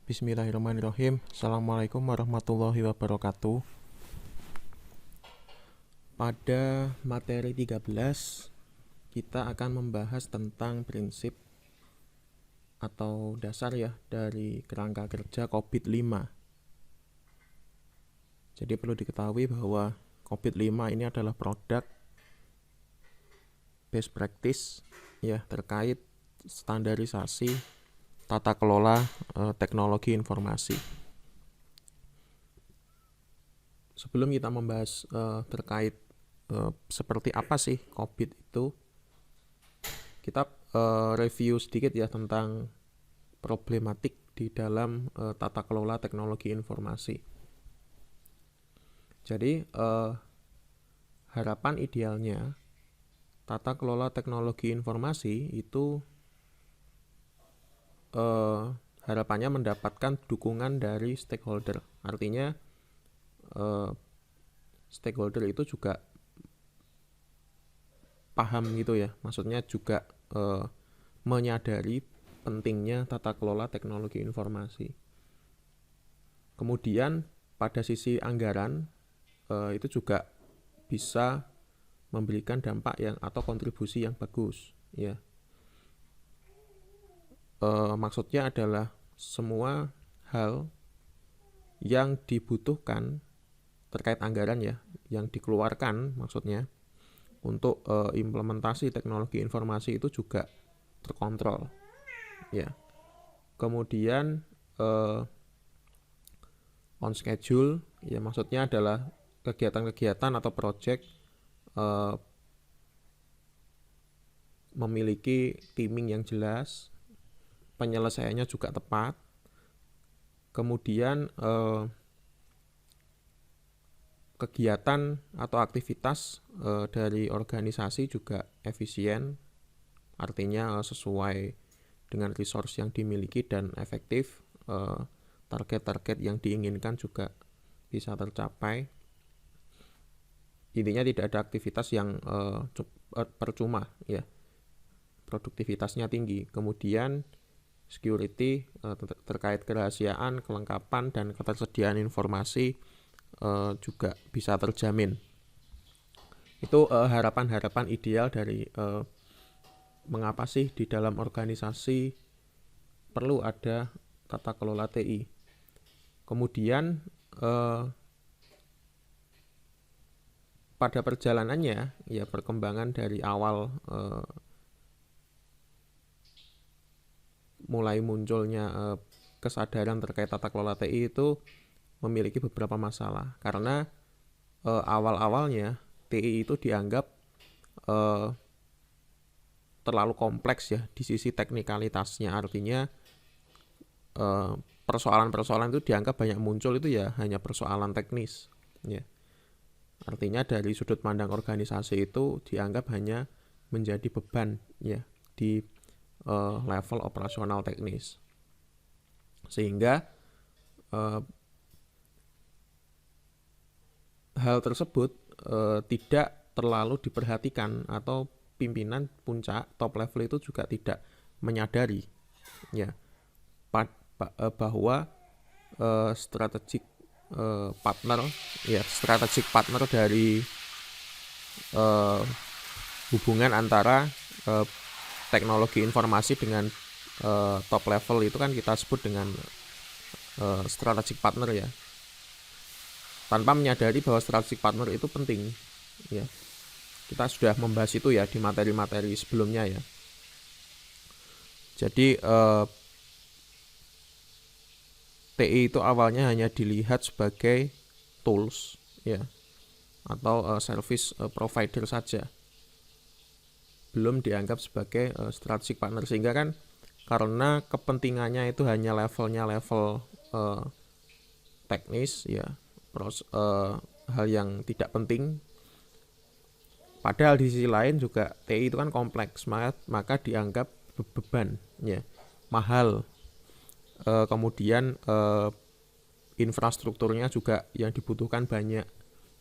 Bismillahirrahmanirrahim. Assalamualaikum warahmatullahi wabarakatuh. Pada materi 13, kita akan membahas tentang prinsip atau dasar ya dari kerangka kerja COVID-5. Jadi perlu diketahui bahwa COVID-5 ini adalah produk best practice ya terkait standarisasi tata kelola teknologi informasi. Sebelum kita membahas terkait seperti apa sih COVID itu, kita review sedikit ya tentang problematik di dalam tata kelola teknologi informasi. Jadi harapan idealnya tata kelola teknologi informasi itu harapannya mendapatkan dukungan dari stakeholder. Artinya stakeholder itu juga paham gitu ya, maksudnya juga menyadari pentingnya tata kelola teknologi informasi. Kemudian pada sisi anggaran itu juga bisa memberikan dampak yang atau kontribusi yang bagus ya. Maksudnya adalah semua hal yang dibutuhkan terkait anggaran ya, yang dikeluarkan maksudnya untuk implementasi teknologi informasi itu juga terkontrol ya. Kemudian on schedule ya, maksudnya adalah kegiatan-kegiatan atau project memiliki timing yang jelas, penyelesaiannya juga tepat. Kemudian kegiatan atau aktivitas dari organisasi juga efisien, artinya sesuai dengan resource yang dimiliki dan efektif. Target-target yang diinginkan juga bisa tercapai. Intinya tidak ada aktivitas yang percuma ya, produktivitasnya tinggi. Kemudian security terkait kerahasiaan, kelengkapan, dan ketersediaan informasi juga bisa terjamin. Itu harapan-harapan ideal dari mengapa sih di dalam organisasi perlu ada tata kelola TI. Kemudian pada perjalanannya ya, perkembangan dari awal mulai munculnya kesadaran terkait tata kelola TI itu memiliki beberapa masalah, karena awal-awalnya TI itu dianggap terlalu kompleks ya di sisi teknikalitasnya. Artinya persoalan-persoalan itu dianggap banyak muncul itu ya hanya persoalan teknis ya. Artinya dari sudut pandang organisasi itu dianggap hanya menjadi beban ya di level operasional teknis, sehingga hal tersebut tidak terlalu diperhatikan, atau pimpinan puncak top level itu juga tidak menyadari ya bahwa strategic partner dari hubungan antara teknologi informasi dengan top level itu kan kita sebut dengan strategic partner ya, tanpa menyadari bahwa strategic partner itu penting ya. Kita sudah membahas itu ya di materi-materi sebelumnya ya. Jadi TI itu awalnya hanya dilihat sebagai tools ya, atau service provider saja, belum dianggap sebagai strategic partner, sehingga kan karena kepentingannya itu hanya level teknis ya, hal yang tidak penting. Padahal di sisi lain juga TI itu kan kompleks, maka dianggap beban ya, mahal. Kemudian infrastrukturnya juga yang dibutuhkan banyak.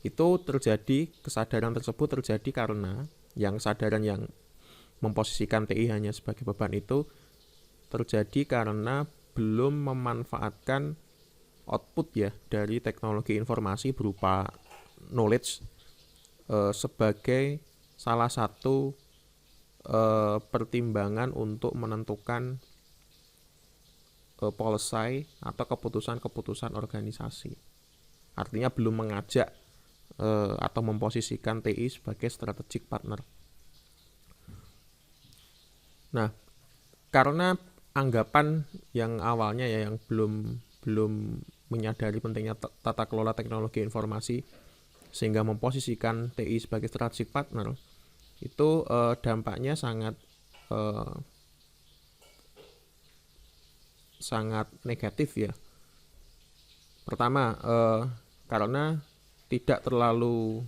Itu terjadi, kesadaran tersebut terjadi karena kesadaran yang memposisikan TI hanya sebagai beban itu terjadi karena belum memanfaatkan output ya dari teknologi informasi berupa knowledge sebagai salah satu pertimbangan untuk menentukan policy atau keputusan-keputusan organisasi. Artinya belum mengajak atau memposisikan TI sebagai strategic partner. Nah, karena anggapan yang awalnya ya yang belum menyadari pentingnya tata kelola teknologi informasi sehingga memposisikan TI sebagai strategic partner, itu dampaknya sangat negatif ya. Pertama, karena tidak terlalu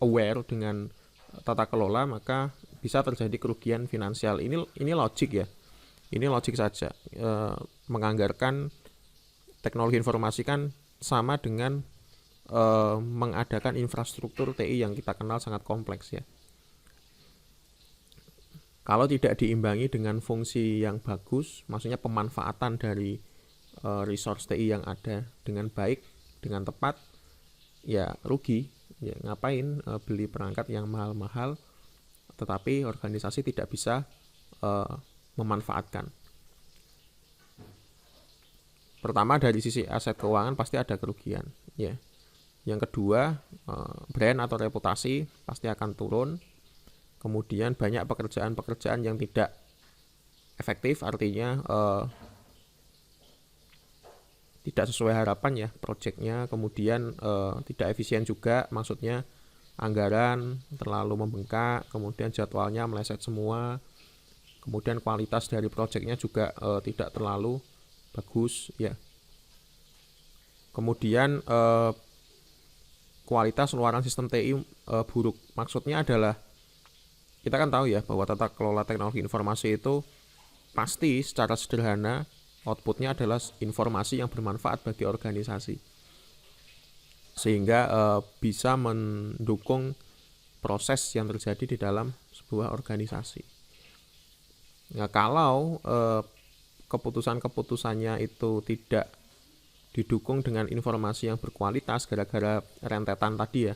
aware dengan tata kelola, maka bisa terjadi kerugian finansial. Ini logik ya. Ini logik saja. Menganggarkan teknologi informasi kan sama dengan mengadakan infrastruktur TI yang kita kenal sangat kompleks ya. Kalau tidak diimbangi dengan fungsi yang bagus, maksudnya pemanfaatan dari resource TI yang ada dengan baik, dengan tepat, ya rugi. Ya, ngapain beli perangkat yang mahal-mahal, tetapi organisasi tidak bisa memanfaatkan. Pertama, dari sisi aset keuangan pasti ada kerugian. Ya. Yang kedua, brand atau reputasi pasti akan turun. Kemudian banyak pekerjaan-pekerjaan yang tidak efektif, artinya tidak sesuai harapan ya proyeknya. Kemudian tidak efisien juga, maksudnya anggaran terlalu membengkak, kemudian jadwalnya meleset semua, kemudian kualitas dari proyeknya juga tidak terlalu bagus ya. Kemudian kualitas luaran sistem TI buruk. Maksudnya adalah kita kan tahu ya bahwa tata kelola teknologi informasi itu pasti secara sederhana outputnya adalah informasi yang bermanfaat bagi organisasi, sehingga bisa mendukung proses yang terjadi di dalam sebuah organisasi. Nah, kalau keputusan-keputusannya itu tidak didukung dengan informasi yang berkualitas gara-gara rentetan tadi ya,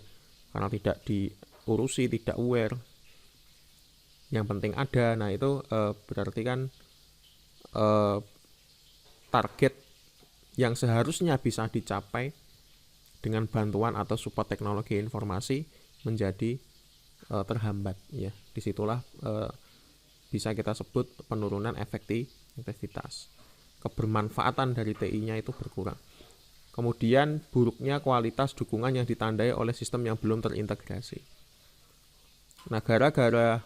karena tidak diurusi, tidak aware, yang penting ada. Nah itu berarti kan target yang seharusnya bisa dicapai dengan bantuan atau support teknologi informasi menjadi terhambat ya. Disitulah bisa kita sebut penurunan efektivitas, kebermanfaatan dari TI-nya itu berkurang. Kemudian buruknya kualitas dukungan yang ditandai oleh sistem yang belum terintegrasi. Nah, gara-gara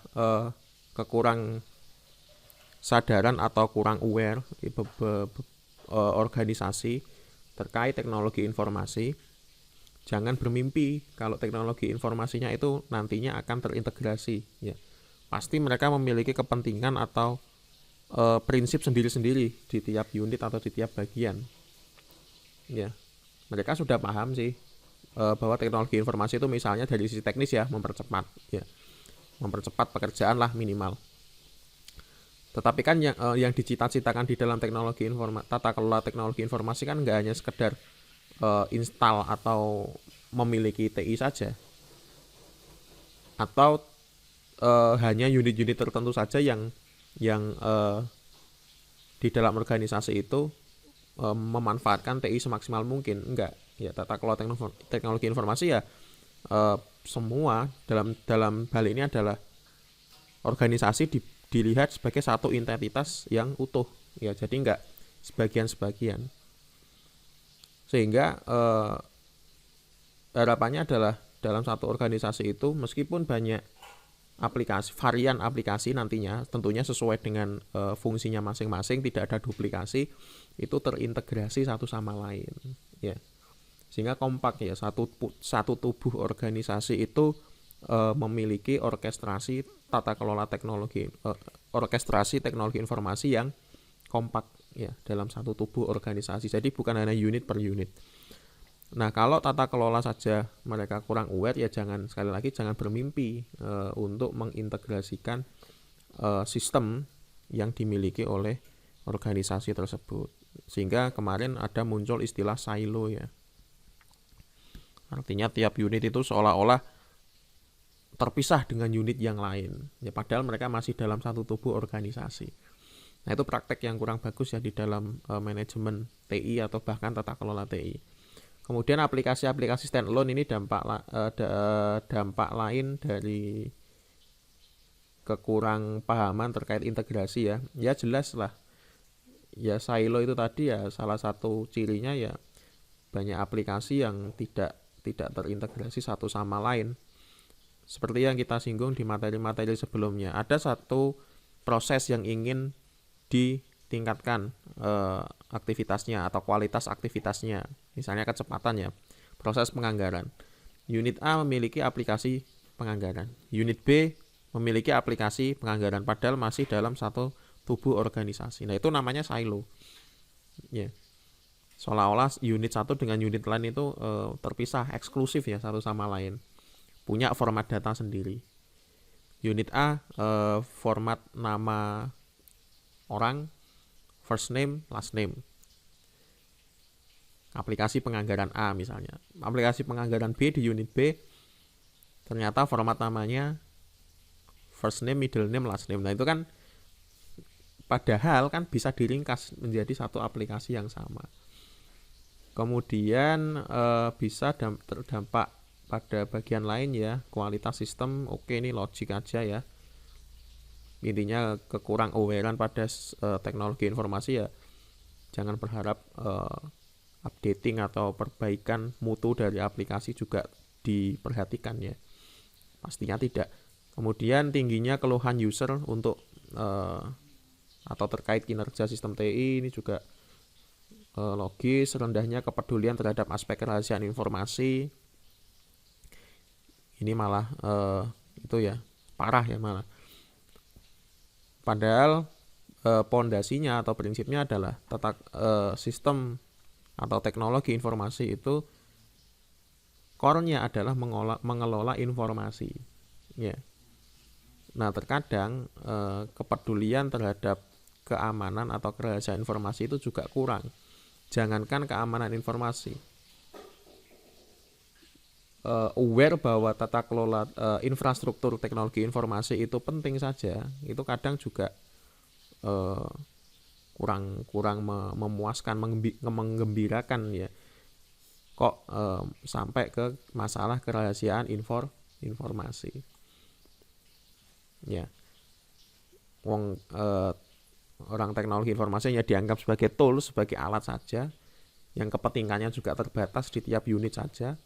kekurang sadaran atau kurang aware organisasi terkait teknologi informasi, jangan bermimpi kalau teknologi informasinya itu nantinya akan terintegrasi ya. Pasti mereka memiliki kepentingan atau prinsip sendiri-sendiri di tiap unit atau di tiap bagian ya. Mereka sudah paham sih bahwa teknologi informasi itu misalnya dari sisi teknis ya mempercepat pekerjaan lah minimal. Tetapi kan yang dicita-citakan di dalam teknologi tata kelola teknologi informasi kan nggak hanya sekedar install atau memiliki TI saja, atau hanya unit-unit tertentu saja yang di dalam organisasi itu memanfaatkan TI semaksimal mungkin. Enggak ya, tata kelola teknologi informasi ya semua dalam hal ini adalah organisasi dilihat sebagai satu entitas yang utuh ya, jadi enggak sebagian-sebagian. Sehingga harapannya adalah dalam satu organisasi itu meskipun banyak varian aplikasi nantinya tentunya sesuai dengan fungsinya masing-masing, tidak ada duplikasi, itu terintegrasi satu sama lain ya, sehingga kompak ya, satu tubuh organisasi itu memiliki orkestrasi tata kelola teknologi informasi yang kompak ya dalam satu tubuh organisasi. Jadi bukan hanya unit per unit. Nah, kalau tata kelola saja mereka kurang aware ya jangan bermimpi untuk mengintegrasikan sistem yang dimiliki oleh organisasi tersebut. Sehingga kemarin ada muncul istilah silo ya. Artinya tiap unit itu seolah-olah terpisah dengan unit yang lain. Ya, padahal mereka masih dalam satu tubuh organisasi. Nah, itu praktek yang kurang bagus ya di dalam manajemen TI atau bahkan tata kelola TI. Kemudian aplikasi-aplikasi standalone ini dampak lain dari kekurang pahaman terkait integrasi ya. Ya jelas lah. Ya silo itu tadi ya salah satu cirinya ya banyak aplikasi yang tidak terintegrasi satu sama lain. Seperti yang kita singgung di materi-materi sebelumnya, ada satu proses yang ingin ditingkatkan aktivitasnya atau kualitas aktivitasnya, misalnya kecepatan ya, proses penganggaran. Unit A memiliki aplikasi penganggaran, unit B memiliki aplikasi penganggaran, padahal masih dalam satu tubuh organisasi. Nah, itu namanya silo. Ya. Seolah-olah unit satu dengan unit lain itu terpisah, eksklusif ya satu sama lain. Punya format data sendiri. Unit A format nama orang, first name, last name. Aplikasi penganggaran A misalnya. Aplikasi penganggaran B di unit B ternyata format namanya first name, middle name, last name. Nah, itu kan padahal kan bisa diringkas menjadi satu aplikasi yang sama. Kemudian bisa terdampak pada bagian lain ya, kualitas sistem. Oke, ini logik aja ya. Intinya kekurang awarean pada teknologi informasi ya. Jangan berharap updating atau perbaikan mutu dari aplikasi juga diperhatikan ya. Pastinya tidak. Kemudian tingginya keluhan user untuk atau terkait kinerja sistem TI ini juga logis. Rendahnya kepedulian terhadap aspek kerahasiaan informasi. Ini malah itu ya parah ya malah. Padahal pondasinya atau prinsipnya adalah sistem atau teknologi informasi itu core-nya adalah mengelola informasi. Ya. Nah, terkadang kepedulian terhadap keamanan atau kerahasiaan informasi itu juga kurang. Jangankan keamanan informasi, aware bahwa tata kelola infrastruktur teknologi informasi itu penting saja, itu kadang juga kurang memuaskan, menggembirakan ya. Kok sampai ke masalah kerahasiaan informasi. Ya. Orang teknologi informasinya dianggap sebagai tools, sebagai alat saja, yang kepentingannya juga terbatas di tiap unit saja.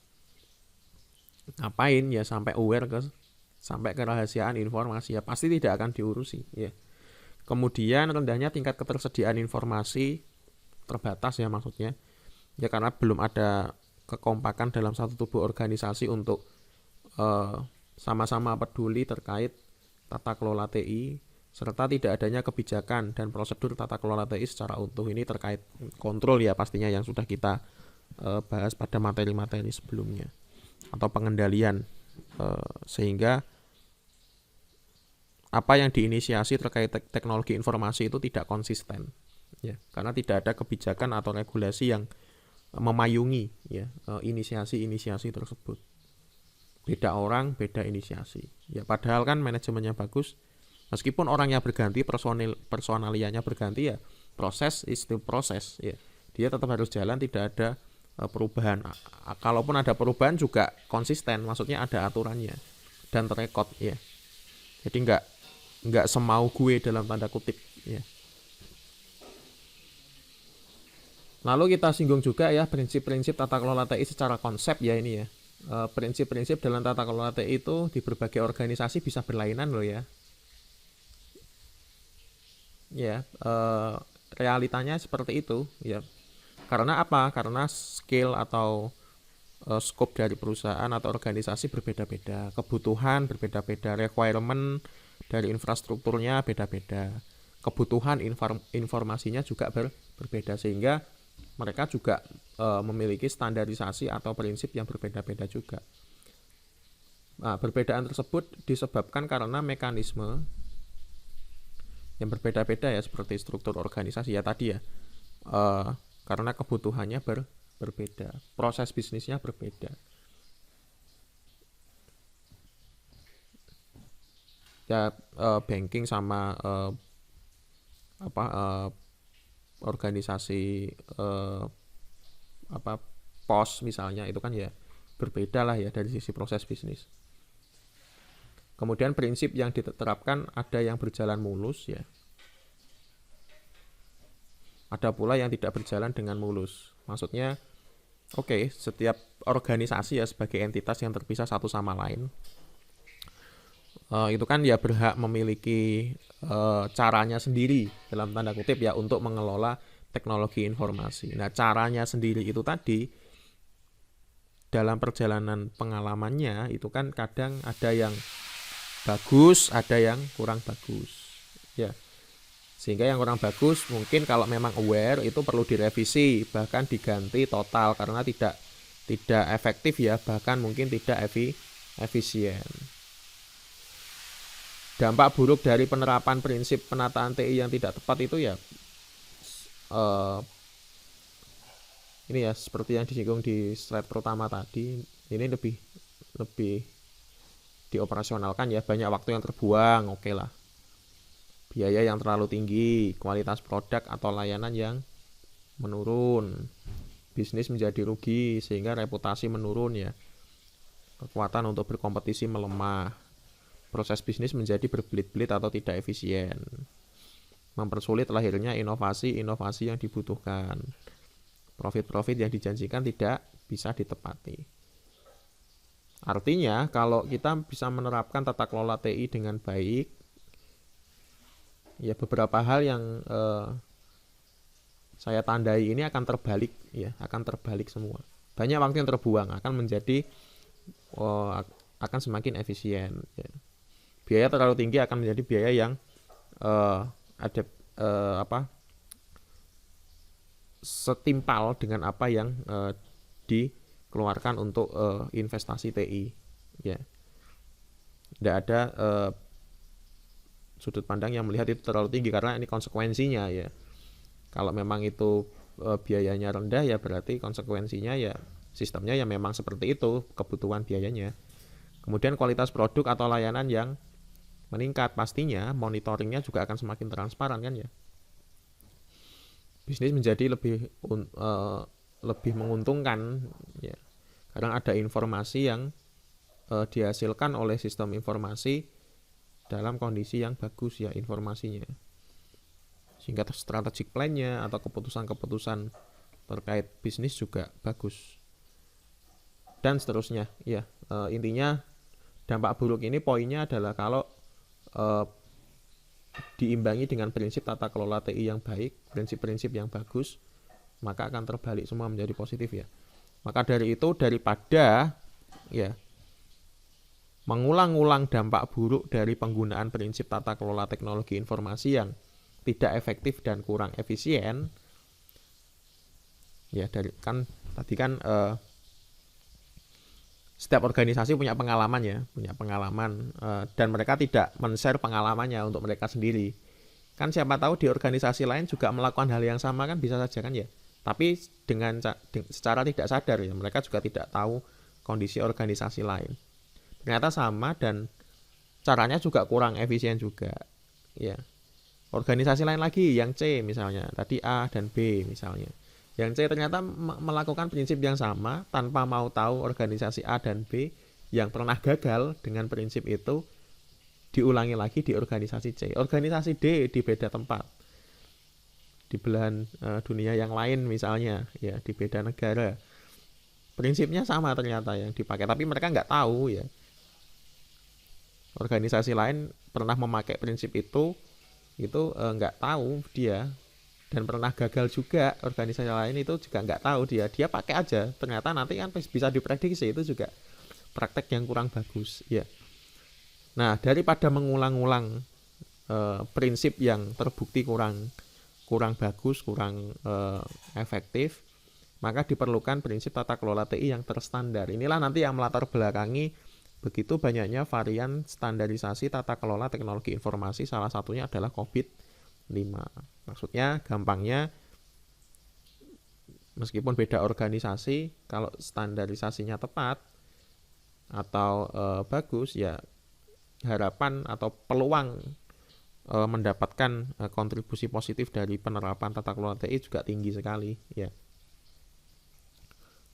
Ngapain ya sampai aware sampai kerahasiaan informasi ya, pasti tidak akan diurusi ya. Kemudian rendahnya tingkat ketersediaan informasi, terbatas ya maksudnya ya, karena belum ada kekompakan dalam satu tubuh organisasi untuk sama-sama peduli terkait tata kelola TI, serta tidak adanya kebijakan dan prosedur tata kelola TI secara utuh. Ini terkait kontrol ya pastinya yang sudah kita bahas pada materi-materi sebelumnya, atau pengendalian, sehingga apa yang diinisiasi terkait teknologi informasi itu tidak konsisten ya, karena tidak ada kebijakan atau regulasi yang memayungi ya inisiasi tersebut. Beda orang, beda inisiasi ya, padahal kan manajemennya bagus, meskipun orangnya berganti, personalianya berganti ya, proses is still proses ya, dia tetap harus jalan, tidak ada perubahan. Kalaupun ada perubahan juga konsisten, maksudnya ada aturannya dan terekod ya. Jadi nggak semau gue dalam tanda kutip ya. Lalu kita singgung juga ya prinsip-prinsip tata kelola TI secara konsep ya ini ya. Prinsip-prinsip dalam tata kelola TI itu di berbagai organisasi bisa berlainan loh ya. Ya, realitanya seperti itu ya. Karena apa? Karena skill atau scope dari perusahaan atau organisasi berbeda-beda, kebutuhan berbeda-beda, requirement dari infrastrukturnya beda-beda, kebutuhan informasinya juga berbeda, sehingga mereka juga memiliki standarisasi atau prinsip yang berbeda-beda juga. Nah, perbedaan tersebut disebabkan karena mekanisme yang berbeda-beda ya, seperti struktur organisasi ya tadi ya. Eh, karena kebutuhannya berbeda, proses bisnisnya berbeda. Ya banking sama apa organisasi apa pos misalnya itu kan ya berbeda lah ya dari sisi proses bisnis. Kemudian prinsip yang diterapkan ada yang berjalan mulus ya. Ada pula yang tidak berjalan dengan mulus. Maksudnya oke, setiap organisasi ya sebagai entitas yang terpisah satu sama lain itu kan ya berhak memiliki caranya sendiri dalam tanda kutip ya untuk mengelola teknologi informasi. Nah, caranya sendiri itu tadi dalam perjalanan pengalamannya itu kan kadang ada yang bagus, ada yang kurang bagus. Ya. Sehingga yang kurang bagus mungkin kalau memang aware itu perlu direvisi, bahkan diganti total karena tidak efektif ya, bahkan mungkin tidak efisien. Dampak buruk dari penerapan prinsip penataan TI yang tidak tepat itu ya ini ya seperti yang disinggung di slide pertama tadi, ini lebih dioperasionalkan ya, banyak waktu yang terbuang, oke lah. Biaya yang terlalu tinggi, kualitas produk atau layanan yang menurun, bisnis menjadi rugi sehingga reputasi menurun ya, kekuatan untuk berkompetisi melemah, proses bisnis menjadi berbelit-belit atau tidak efisien, mempersulit lahirnya inovasi-inovasi yang dibutuhkan, profit-profit yang dijanjikan tidak bisa ditepati. Artinya kalau kita bisa menerapkan tata kelola TI dengan baik, ya beberapa hal yang saya tandai ini akan terbalik ya, akan terbalik semua. Banyak waktu yang terbuang akan menjadi akan semakin efisien ya. Biaya terlalu tinggi akan menjadi biaya yang ada setimpal dengan apa yang dikeluarkan untuk investasi TI ya. Tidak ada sudut pandang yang melihat itu terlalu tinggi karena ini konsekuensinya ya. Kalau memang itu biayanya rendah ya berarti konsekuensinya ya sistemnya ya memang seperti itu, kebutuhan biayanya. Kemudian kualitas produk atau layanan yang meningkat, pastinya monitoringnya juga akan semakin transparan kan ya. Bisnis menjadi lebih menguntungkan ya, karena ada informasi yang dihasilkan oleh sistem informasi dalam kondisi yang bagus ya informasinya, sehingga strategic plan-nya atau keputusan-keputusan terkait bisnis juga bagus dan seterusnya ya. Intinya dampak buruk ini poinnya adalah kalau diimbangi dengan prinsip tata kelola TI yang baik, prinsip-prinsip yang bagus, maka akan terbalik semua menjadi positif ya. Maka dari itu daripada ya mengulang-ulang dampak buruk dari penggunaan prinsip tata kelola teknologi informasi yang tidak efektif dan kurang efisien ya, dari kan tadi kan setiap organisasi punya pengalaman dan mereka tidak men-share pengalamannya untuk mereka sendiri. Kan siapa tahu di organisasi lain juga melakukan hal yang sama kan, bisa saja kan ya. Tapi secara tidak sadar ya, mereka juga tidak tahu kondisi organisasi lain. Ternyata sama dan caranya juga kurang efisien juga. Ya. Organisasi lain lagi yang C misalnya, tadi A dan B misalnya. Yang C ternyata melakukan prinsip yang sama tanpa mau tahu organisasi A dan B yang pernah gagal dengan prinsip itu diulangi lagi di organisasi C. Organisasi D di beda tempat, di belahan dunia yang lain misalnya, ya di beda negara. Prinsipnya sama ternyata yang dipakai, tapi mereka nggak tahu ya. Organisasi lain pernah memakai prinsip itu nggak tahu dia. Dan pernah gagal juga, organisasi lain itu juga nggak tahu dia pakai aja, ternyata nanti kan bisa diprediksi itu juga praktek yang kurang bagus ya. Nah, daripada mengulang-ulang prinsip yang terbukti kurang bagus, kurang efektif, maka diperlukan prinsip tata kelola TI yang terstandar. Inilah nanti yang melatar belakangi begitu banyaknya varian standarisasi tata kelola teknologi informasi, salah satunya adalah COVID-5. Maksudnya gampangnya, meskipun beda organisasi, kalau standarisasinya tepat atau bagus, ya harapan atau peluang mendapatkan kontribusi positif dari penerapan tata kelola TI juga tinggi sekali ya.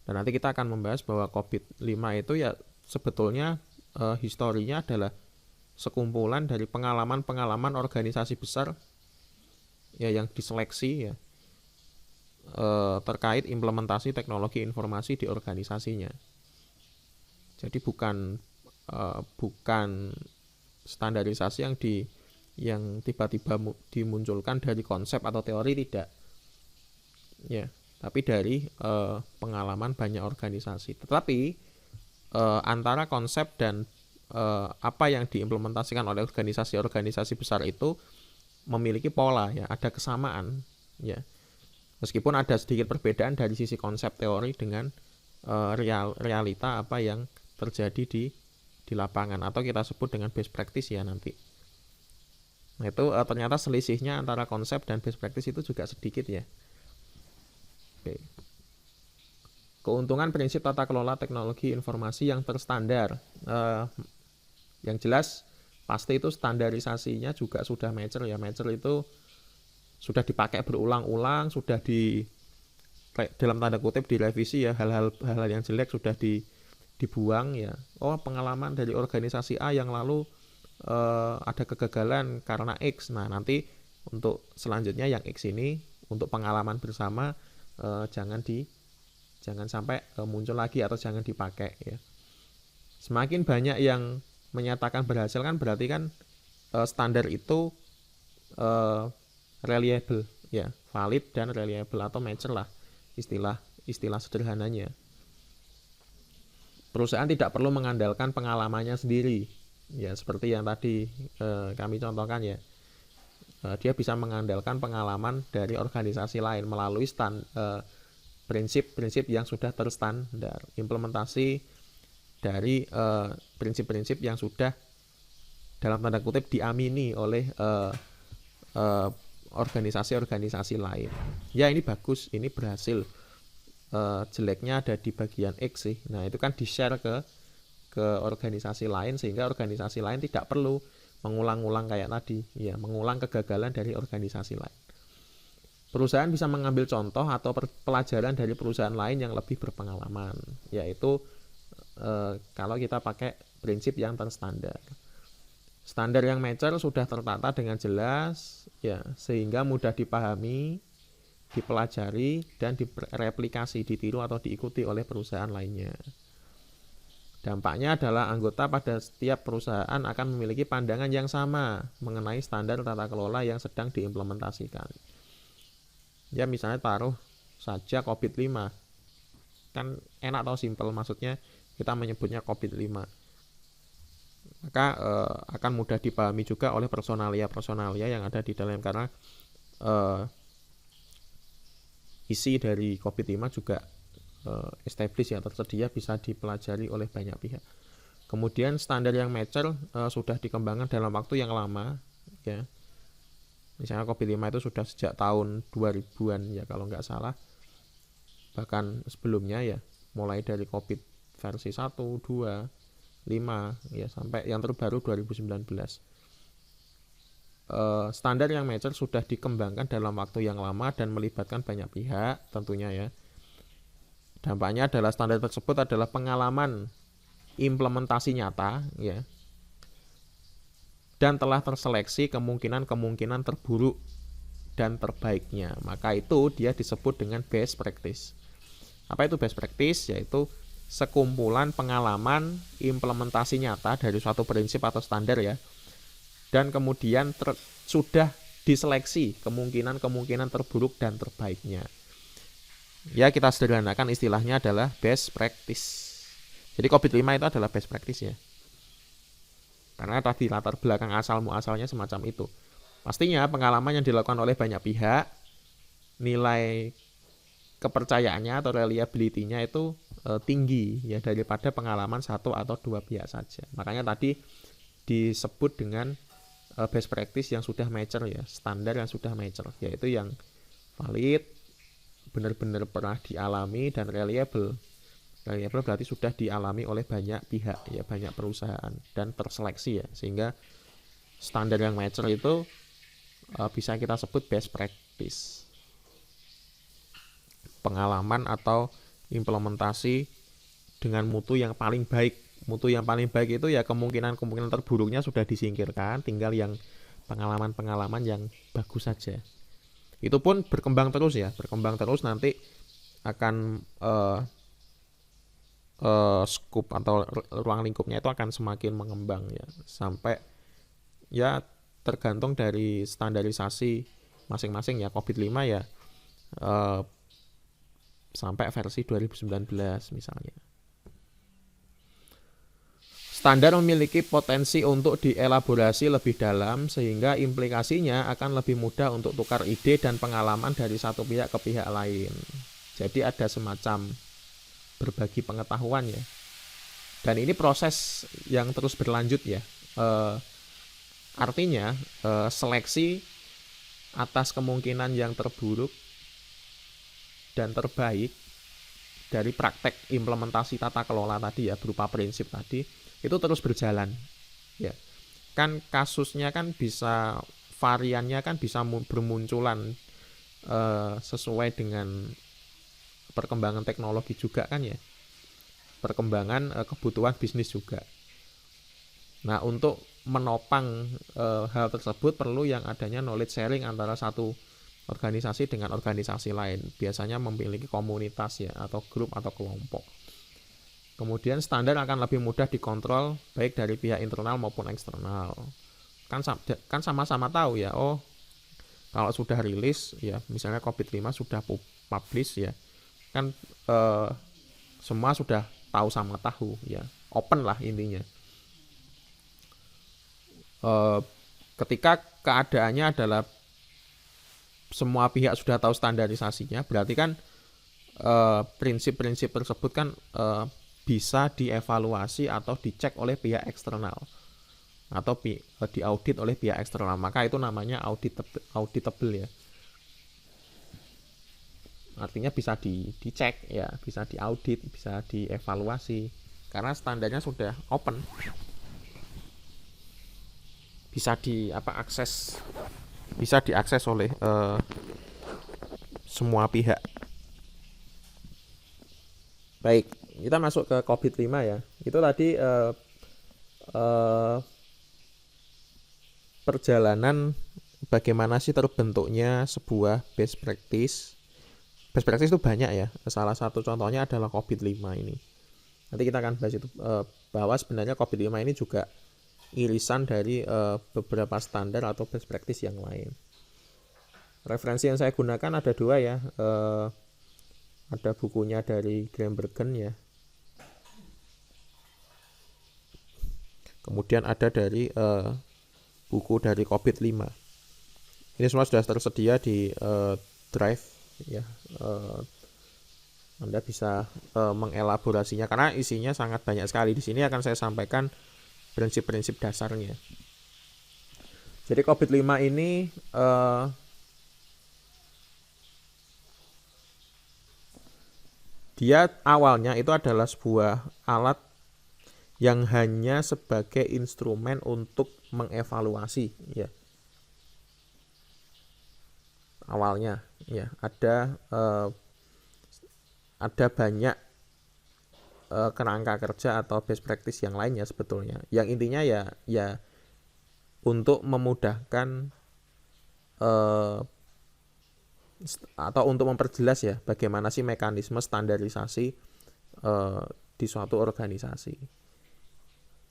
Dan nanti kita akan membahas bahwa COVID-5 itu ya sebetulnya historinya adalah sekumpulan dari pengalaman-pengalaman organisasi besar ya yang diseleksi ya terkait implementasi teknologi informasi di organisasinya. Jadi bukan standarisasi yang tiba-tiba dimunculkan dari konsep atau teori, tidak ya, tapi dari pengalaman banyak organisasi. Tetapi antara konsep dan apa yang diimplementasikan oleh organisasi-organisasi besar itu memiliki pola ya, ada kesamaan ya, meskipun ada sedikit perbedaan dari sisi konsep teori dengan realita apa yang terjadi di lapangan, atau kita sebut dengan best practice ya nanti. Nah itu ternyata selisihnya antara konsep dan best practice itu juga sedikit ya. Oke. Keuntungan prinsip tata kelola teknologi informasi yang terstandar, yang jelas pasti itu standarisasinya juga sudah mature ya. Mature itu sudah dipakai berulang-ulang, sudah dalam tanda kutip direvisi ya, hal-hal yang jelek sudah dibuang ya. Oh, pengalaman dari organisasi A yang lalu ada kegagalan karena X. Nah nanti untuk selanjutnya yang X ini untuk pengalaman bersama jangan sampai muncul lagi atau jangan dipakai ya. Semakin banyak yang menyatakan berhasil kan berarti kan standar itu reliable ya, valid dan reliable atau mature lah istilah sederhananya. Perusahaan tidak perlu mengandalkan pengalamannya sendiri ya, seperti yang tadi kami contohkan ya. Dia bisa mengandalkan pengalaman dari organisasi lain melalui prinsip-prinsip yang sudah terstandar, implementasi dari prinsip-prinsip yang sudah dalam tanda kutip diamini oleh organisasi-organisasi lain. Ya ini bagus, ini berhasil. Jeleknya ada di bagian X sih. Nah itu kan di-share ke organisasi lain, sehingga organisasi lain tidak perlu mengulang-ulang kayak tadi ya, mengulang kegagalan dari organisasi lain. Perusahaan bisa mengambil contoh atau pelajaran dari perusahaan lain yang lebih berpengalaman, yaitu kalau kita pakai prinsip yang terstandar. Standar yang mature sudah tertata dengan jelas ya, sehingga mudah dipahami, dipelajari dan direplikasi, ditiru atau diikuti oleh perusahaan lainnya. Dampaknya adalah anggota pada setiap perusahaan akan memiliki pandangan yang sama mengenai standar tata kelola yang sedang diimplementasikan. Ya misalnya taruh saja COVID-5. Kan enak atau simpel, maksudnya kita menyebutnya COVID-5. Maka akan mudah dipahami juga oleh personalia yang ada di dalam, karena isi dari COVID-5 juga established ya, tersedia, bisa dipelajari oleh banyak pihak. Kemudian standar yang mature sudah dikembangkan dalam waktu yang lama ya. Misalnya COVID-5 itu sudah sejak tahun 2000-an ya kalau nggak salah. Bahkan sebelumnya ya, mulai dari COVID versi 1, 2, 5 ya sampai yang terbaru 2019. Standar yang mature sudah dikembangkan dalam waktu yang lama dan melibatkan banyak pihak tentunya ya. Dampaknya adalah standar tersebut adalah pengalaman implementasi nyata ya, dan telah terseleksi kemungkinan terburuk dan terbaiknya. Maka itu dia disebut dengan best practice. Apa itu best practice? Yaitu sekumpulan pengalaman implementasi nyata dari suatu prinsip atau standar ya, dan kemudian sudah diseleksi kemungkinan terburuk dan terbaiknya. Ya kita sederhanakan istilahnya adalah best practice. Jadi COVID-5 itu adalah best practice ya, karena tadi latar belakang asal-muasalnya semacam itu. Pastinya pengalaman yang dilakukan oleh banyak pihak, nilai kepercayaannya atau reliability-nya itu tinggi ya daripada pengalaman satu atau dua pihak saja. Makanya tadi disebut dengan best practice yang sudah mature ya, standar yang sudah mature, yaitu yang valid, benar-benar pernah dialami dan reliable. Reliable berarti sudah dialami oleh banyak pihak ya, banyak perusahaan dan terseleksi ya, sehingga standar yang mature itu bisa kita sebut best practice. Pengalaman atau implementasi dengan mutu yang paling baik. Mutu yang paling baik itu ya kemungkinan terburuknya sudah disingkirkan, tinggal yang pengalaman-pengalaman yang bagus saja. Itu pun berkembang terus ya, berkembang terus, nanti akan scope atau ruang lingkupnya itu akan semakin mengembang ya, sampai ya tergantung dari standarisasi masing-masing ya. COVID-5 ya sampai versi 2019 misalnya. Standar memiliki potensi untuk dielaborasi lebih dalam, sehingga implikasinya akan lebih mudah untuk tukar ide dan pengalaman dari satu pihak ke pihak lain. Jadi ada semacam berbagi pengetahuan ya. Dan ini proses yang terus berlanjut ya. Artinya seleksi atas kemungkinan yang terburuk dan terbaik dari praktek implementasi tata kelola tadi ya, berupa prinsip tadi, itu terus berjalan ya. Kan kasusnya kan bisa, variannya kan bisa bermunculan sesuai dengan perkembangan teknologi juga kan ya, perkembangan kebutuhan bisnis juga. Nah, untuk menopang hal tersebut perlu yang adanya knowledge sharing antara satu organisasi dengan organisasi lain, biasanya memiliki komunitas ya, atau grup atau kelompok. Kemudian standar akan lebih mudah dikontrol baik dari pihak internal maupun eksternal. Kan sama-sama tahu ya, oh kalau sudah rilis ya, misalnya COVID-5 sudah publish ya, kan semua sudah tahu sama tahu ya, open lah intinya. Ketika keadaannya adalah semua pihak sudah tahu standarisasinya, berarti kan prinsip-prinsip tersebut kan bisa dievaluasi atau dicek oleh pihak eksternal atau diaudit oleh pihak eksternal, maka itu namanya auditable ya. Artinya bisa dicek ya, bisa diaudit, bisa dievaluasi, karena standarnya sudah open, bisa diakses oleh semua pihak. Baik, kita masuk ke COVID-5 ya. Itu tadi perjalanan bagaimana sih terbentuknya sebuah best practice. Best practice itu banyak ya. Salah satu contohnya adalah COVID-5 ini. Nanti kita akan bahas itu, bahwa sebenarnya COVID-5 ini juga irisan dari beberapa standar atau best practice yang lain. Referensi yang saya gunakan ada dua ya. Ada bukunya dari Graham Bergen ya. Kemudian ada dari buku dari COVID-5. Ini semua sudah tersedia di Drive ya. Anda bisa mengelaborasinya karena isinya sangat banyak sekali. Di sini akan saya sampaikan prinsip-prinsip dasarnya. Jadi COVID-5 ini dia awalnya itu adalah sebuah alat yang hanya sebagai instrumen untuk mengevaluasi ya. Awalnya ya, ada banyak kerangka kerja atau best practice yang lainnya sebetulnya. Yang intinya ya untuk memudahkan atau untuk memperjelas ya bagaimana sih mekanisme standarisasi di suatu organisasi.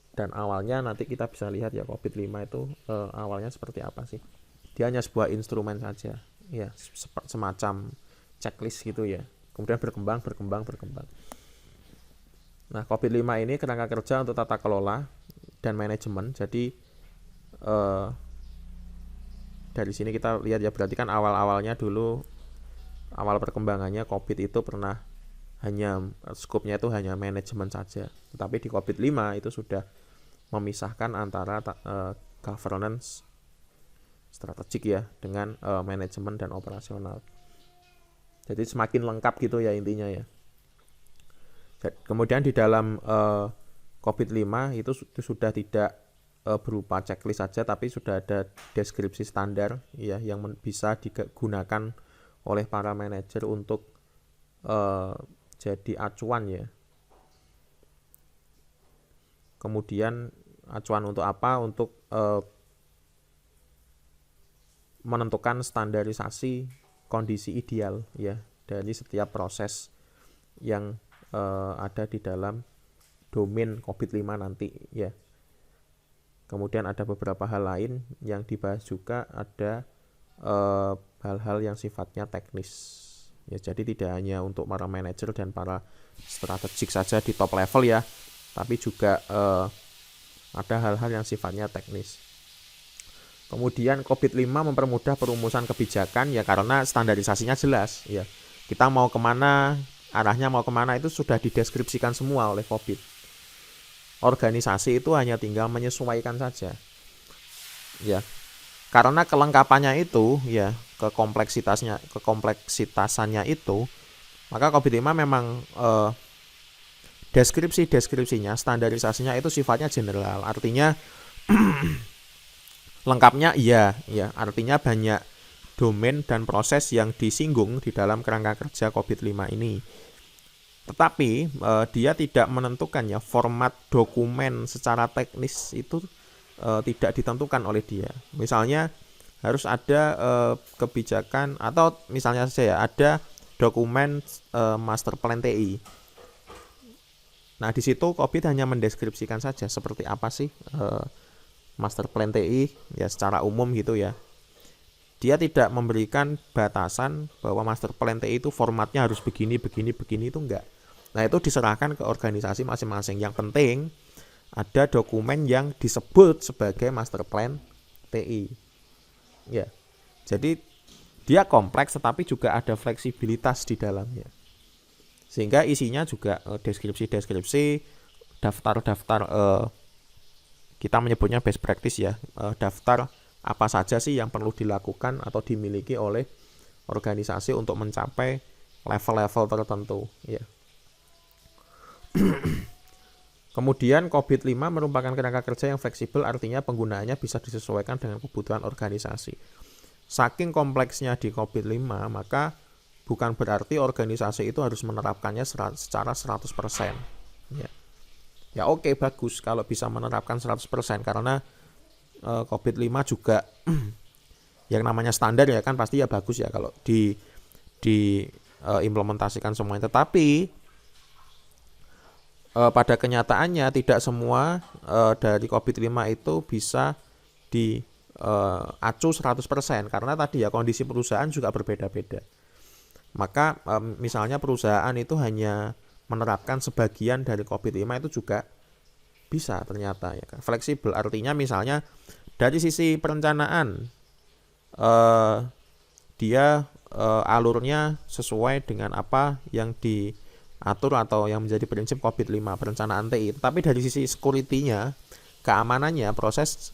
Dan awalnya nanti kita bisa lihat ya, COVID-5 itu awalnya seperti apa sih. Dia hanya sebuah instrumen saja ya, semacam checklist gitu ya. Kemudian berkembang. Nah, COVID-5 ini kerangka kerja untuk tata kelola dan manajemen. Jadi dari sini kita lihat ya, berarti kan awal-awalnya dulu, awal perkembangannya COVID itu pernah skopnya itu hanya manajemen saja. Tetapi di COVID-5 itu sudah memisahkan antara governance strategik ya dengan manajemen dan operasional. Jadi semakin lengkap gitu ya intinya ya. Kemudian di dalam COVID-5 itu sudah tidak berupa checklist saja, tapi sudah ada deskripsi standar ya yang bisa digunakan oleh para manajer untuk jadi acuan ya. Kemudian acuan untuk apa? Untuk menentukan standarisasi kondisi ideal ya dari setiap proses yang ada di dalam domain COVID-5 nanti ya. Kemudian ada beberapa hal lain yang dibahas juga, ada hal-hal yang sifatnya teknis ya. Jadi tidak hanya untuk para manajer dan para strategik saja di top level ya, tapi juga ada hal-hal yang sifatnya teknis. Kemudian COVID-5 mempermudah perumusan kebijakan ya karena standarisasinya jelas ya. Kita mau kemana, arahnya mau kemana itu sudah dideskripsikan semua oleh COVID. Organisasi itu hanya tinggal menyesuaikan saja ya, karena kelengkapannya itu ya, kekompleksitasannya itu, maka COVID-5 memang deskripsinya, standarisasinya itu sifatnya general. Artinya lengkapnya iya ya, artinya banyak domain dan proses yang disinggung di dalam kerangka kerja COVID-5 ini. Tetapi dia tidak menentukan ya, format dokumen secara teknis itu tidak ditentukan oleh dia. Misalnya harus ada kebijakan, atau misalnya saja ya, ada dokumen master plan TI. Nah di situ COVID hanya mendeskripsikan saja seperti apa sih master plan TI ya secara umum gitu ya. Dia tidak memberikan batasan bahwa master plan TI itu formatnya harus begini itu enggak. Nah itu diserahkan ke organisasi masing-masing. Yang penting ada dokumen yang disebut sebagai master plan TI. Ya. Jadi dia kompleks tetapi juga ada fleksibilitas di dalamnya. Sehingga isinya juga deskripsi-deskripsi, daftar-daftar, kita menyebutnya best practice ya, daftar apa saja sih yang perlu dilakukan atau dimiliki oleh organisasi untuk mencapai level-level tertentu ya. Kemudian COVID-5 merupakan kerangka kerja yang fleksibel, artinya penggunaannya bisa disesuaikan dengan kebutuhan organisasi. Saking kompleksnya di COVID-5, maka bukan berarti organisasi itu harus menerapkannya secara 100%. Ya oke, bagus kalau bisa menerapkan 100%, karena COVID-5 juga yang namanya standar ya kan pasti ya bagus ya kalau implementasikan semuanya. Tetapi pada kenyataannya tidak semua dari COVID-5 itu bisa diacu 100%, karena tadi ya kondisi perusahaan juga berbeda-beda. Maka misalnya perusahaan itu hanya menerapkan sebagian dari COVID-5 itu juga bisa ternyata ya kan. Fleksibel artinya misalnya dari sisi perencanaan dia alurnya sesuai dengan apa yang diatur atau yang menjadi prinsip COVID-5 perencanaan TI. Tapi dari sisi security-nya, keamanannya, proses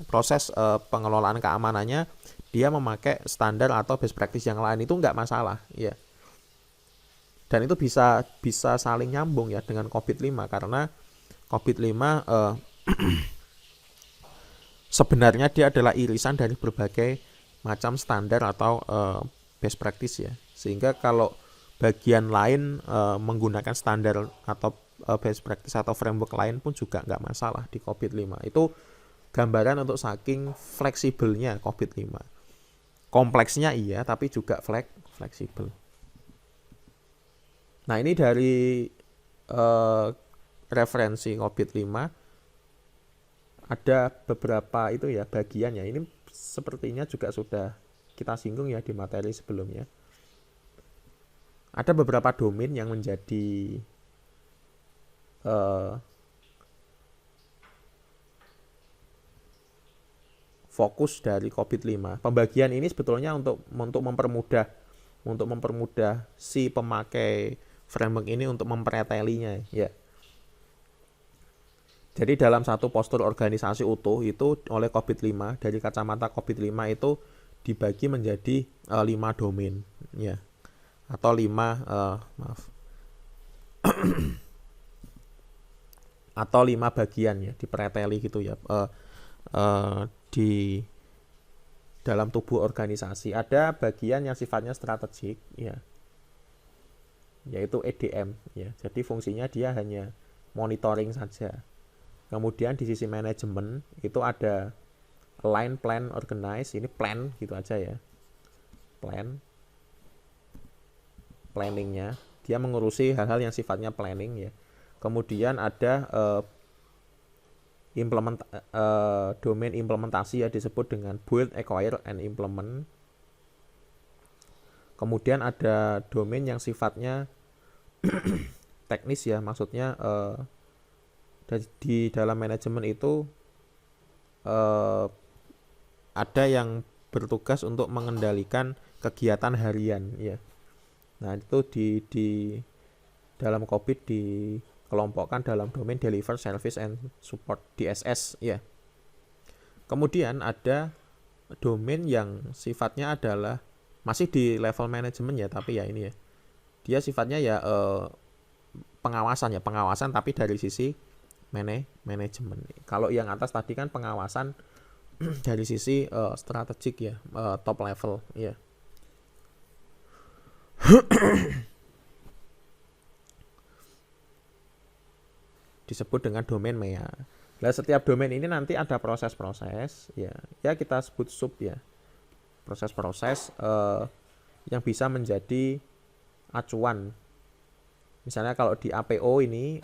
pengelolaan keamanannya, dia memakai standar atau best practice yang lain, itu enggak masalah ya. Dan itu bisa saling nyambung ya dengan COVID-5, karena COVID-5 sebenarnya dia adalah irisan dari berbagai macam standar atau best practice ya. Sehingga kalau bagian lain menggunakan standar atau best practice atau framework lain pun juga nggak masalah di COVID-5. Itu gambaran untuk saking fleksibelnya COVID-5. Kompleksnya iya, tapi juga fleksibel. Nah ini dari referensi COVID-5 ada beberapa itu ya bagian ya. Ini sepertinya juga sudah kita singgung ya di materi sebelumnya. Ada beberapa domain yang menjadi fokus dari COVID-5. Pembagian ini sebetulnya untuk mempermudah si pemakai framework ini untuk mempretelinya ya. Jadi dalam satu postur organisasi utuh itu oleh COVID 5 dari kacamata COVID 5 itu dibagi menjadi 5 domain ya, atau 5 atau 5 bagian ya, dipreteli gitu ya. Di dalam tubuh organisasi ada bagian yang sifatnya strategik ya, yaitu EDM ya. Jadi fungsinya dia hanya monitoring saja. Kemudian di sisi manajemen itu ada align, plan, organize. Ini plan gitu aja ya. Planningnya. Dia mengurusi hal-hal yang sifatnya planning ya. Kemudian ada domain implementasi ya, disebut dengan build, acquire, and implement. Kemudian ada domain yang sifatnya teknis ya, maksudnya di dalam manajemen itu ada yang bertugas untuk mengendalikan kegiatan harian ya. Nah itu di dalam COVID dikelompokkan dalam domain deliver, service, and support, DSS ya. Kemudian ada domain yang sifatnya adalah masih di level manajemen ya, tapi ya ini ya, dia sifatnya ya pengawasan tapi dari sisi manajemen. Kalau yang atas tadi kan pengawasan dari sisi strategik ya, top level ya. Disebut dengan domain MEA. Nah, setiap domain ini nanti ada proses-proses ya. Ya kita sebut sub ya. Proses-proses yang bisa menjadi acuan. Misalnya kalau di APO ini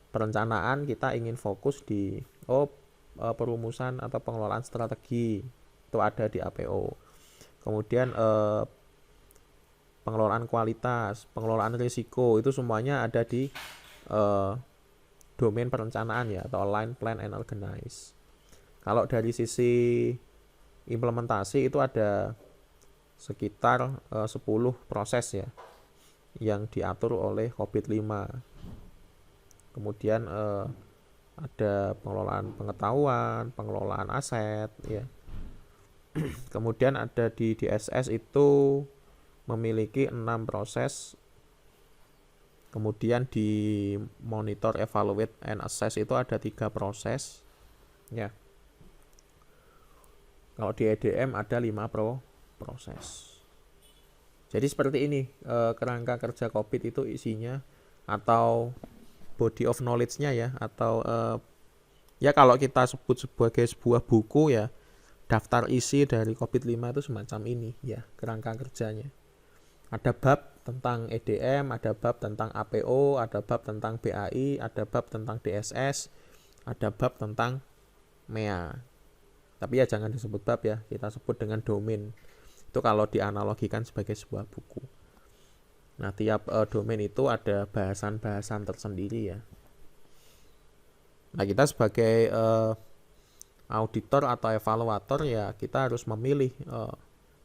perencanaan kita ingin fokus di perumusan atau pengelolaan strategi, itu ada di APO. Kemudian pengelolaan kualitas, pengelolaan risiko, itu semuanya ada di domain perencanaan ya, atau align, plan, and organize. Kalau dari sisi implementasi itu ada sekitar 10 proses ya yang diatur oleh COVID 5. Kemudian ada pengelolaan pengetahuan, pengelolaan aset ya. Kemudian ada di DSS itu memiliki 6 proses. Kemudian di monitor, evaluate, and assess itu ada 3 proses ya. Kalau di EDM ada 5 proses. Jadi seperti ini kerangka kerja COVID itu isinya, atau body of knowledge-nya ya, atau ya kalau kita sebut sebagai sebuah buku ya, daftar isi dari COVID 5 itu semacam ini ya kerangka kerjanya. Ada bab tentang EDM, ada bab tentang APO, ada bab tentang BAI, ada bab tentang DSS, ada bab tentang MEA. Tapi ya jangan disebut bab ya, kita sebut dengan domain. Itu kalau dianalogikan sebagai sebuah buku. Nah, tiap domain itu ada bahasan-bahasan tersendiri ya. Nah, kita sebagai auditor atau evaluator ya, kita harus memilih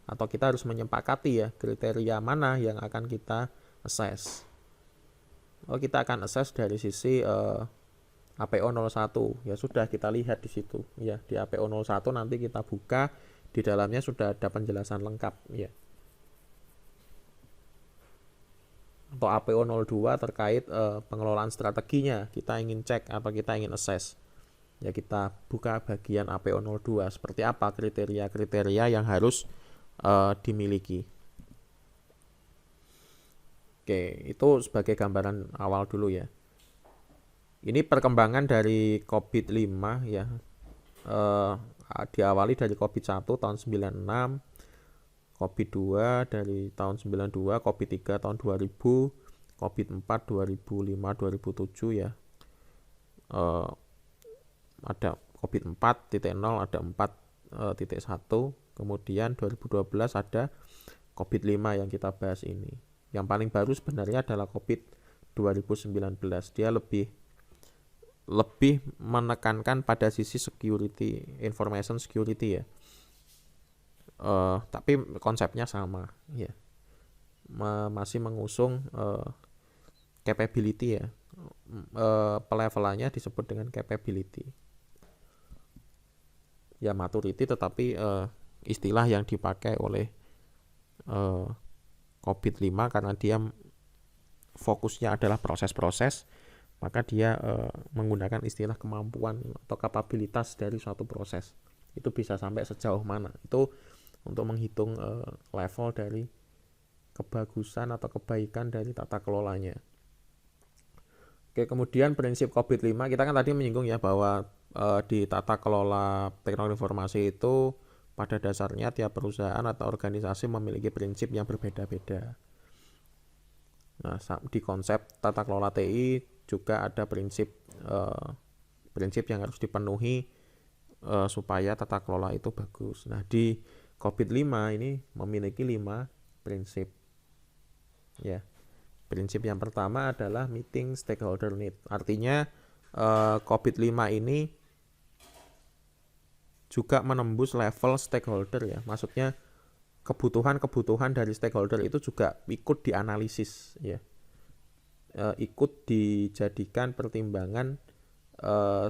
atau kita harus menyepakati ya kriteria mana yang akan kita assess. Kita akan assess dari sisi APO 01. Ya sudah, kita lihat di situ ya, di APO 01 nanti kita buka, di dalamnya sudah ada penjelasan lengkap ya. Atau APO 02 terkait pengelolaan strateginya, kita ingin cek atau kita ingin assess ya, kita buka bagian APO 02, seperti apa kriteria-kriteria yang harus dimiliki. Oke, itu sebagai gambaran awal dulu ya. Ini perkembangan dari COVID 5 ya, diawali dari COVID 1 tahun 96, COVID 2 dari tahun 92, COVID 3 tahun 2000, COVID 4 2005 2007 ya. Ada COVID 4.0, ada 4.1, kemudian 2012 ada COVID 5 yang kita bahas ini. Yang paling baru sebenarnya adalah COVID 2019. Dia lebih menekankan pada sisi security, information security ya. Tapi konsepnya sama ya, masih mengusung capability ya. Pelevelannya disebut dengan capability. Ya maturity, tetapi istilah yang dipakai oleh COVID 5 karena dia fokusnya adalah proses-proses, maka dia menggunakan istilah kemampuan atau kapabilitas dari suatu proses. Itu bisa sampai sejauh mana? Itu untuk menghitung level dari kebagusan atau kebaikan dari tata kelolanya. Oke, kemudian prinsip COVID 5, kita kan tadi menyinggung ya bahwa di tata kelola teknologi informasi itu pada dasarnya tiap perusahaan atau organisasi memiliki prinsip yang berbeda-beda. Nah, di konsep tata kelola TI juga ada prinsip yang harus dipenuhi supaya tata kelola itu bagus. Nah, di COVID 5 ini memiliki 5 prinsip. Ya. Prinsip yang pertama adalah meeting stakeholder need. Artinya COVID 5 ini juga menembus level stakeholder ya. Maksudnya kebutuhan dari stakeholder itu juga ikut dianalisis ya. Ikut dijadikan pertimbangan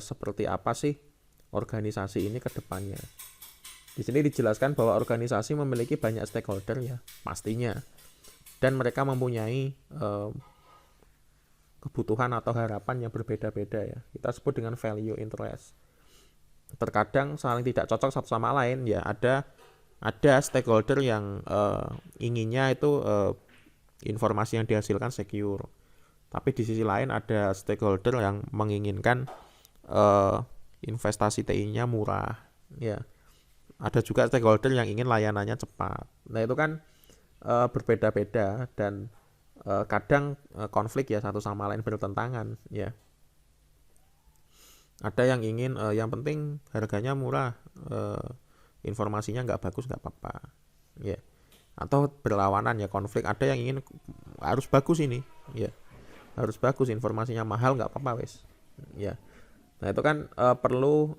seperti apa sih organisasi ini ke depannya. Di sini dijelaskan bahwa organisasi memiliki banyak stakeholder ya, pastinya. Dan mereka mempunyai kebutuhan atau harapan yang berbeda-beda ya. Kita sebut dengan value interest. Terkadang saling tidak cocok satu sama lain ya. Ada stakeholder yang inginnya itu informasi yang dihasilkan secure. Tapi di sisi lain ada stakeholder yang menginginkan investasi TI-nya murah ya. Ada juga stakeholder yang ingin layanannya cepat. Nah, itu kan berbeda-beda dan kadang konflik ya, satu sama lain bertentangan ya. Ada yang ingin yang penting harganya murah, informasinya nggak bagus nggak apa-apa ya. Atau berlawanan ya, konflik. Ada yang ingin harus bagus ini ya, harus bagus, informasinya mahal nggak apa-apa wes ya. Nah, itu kan perlu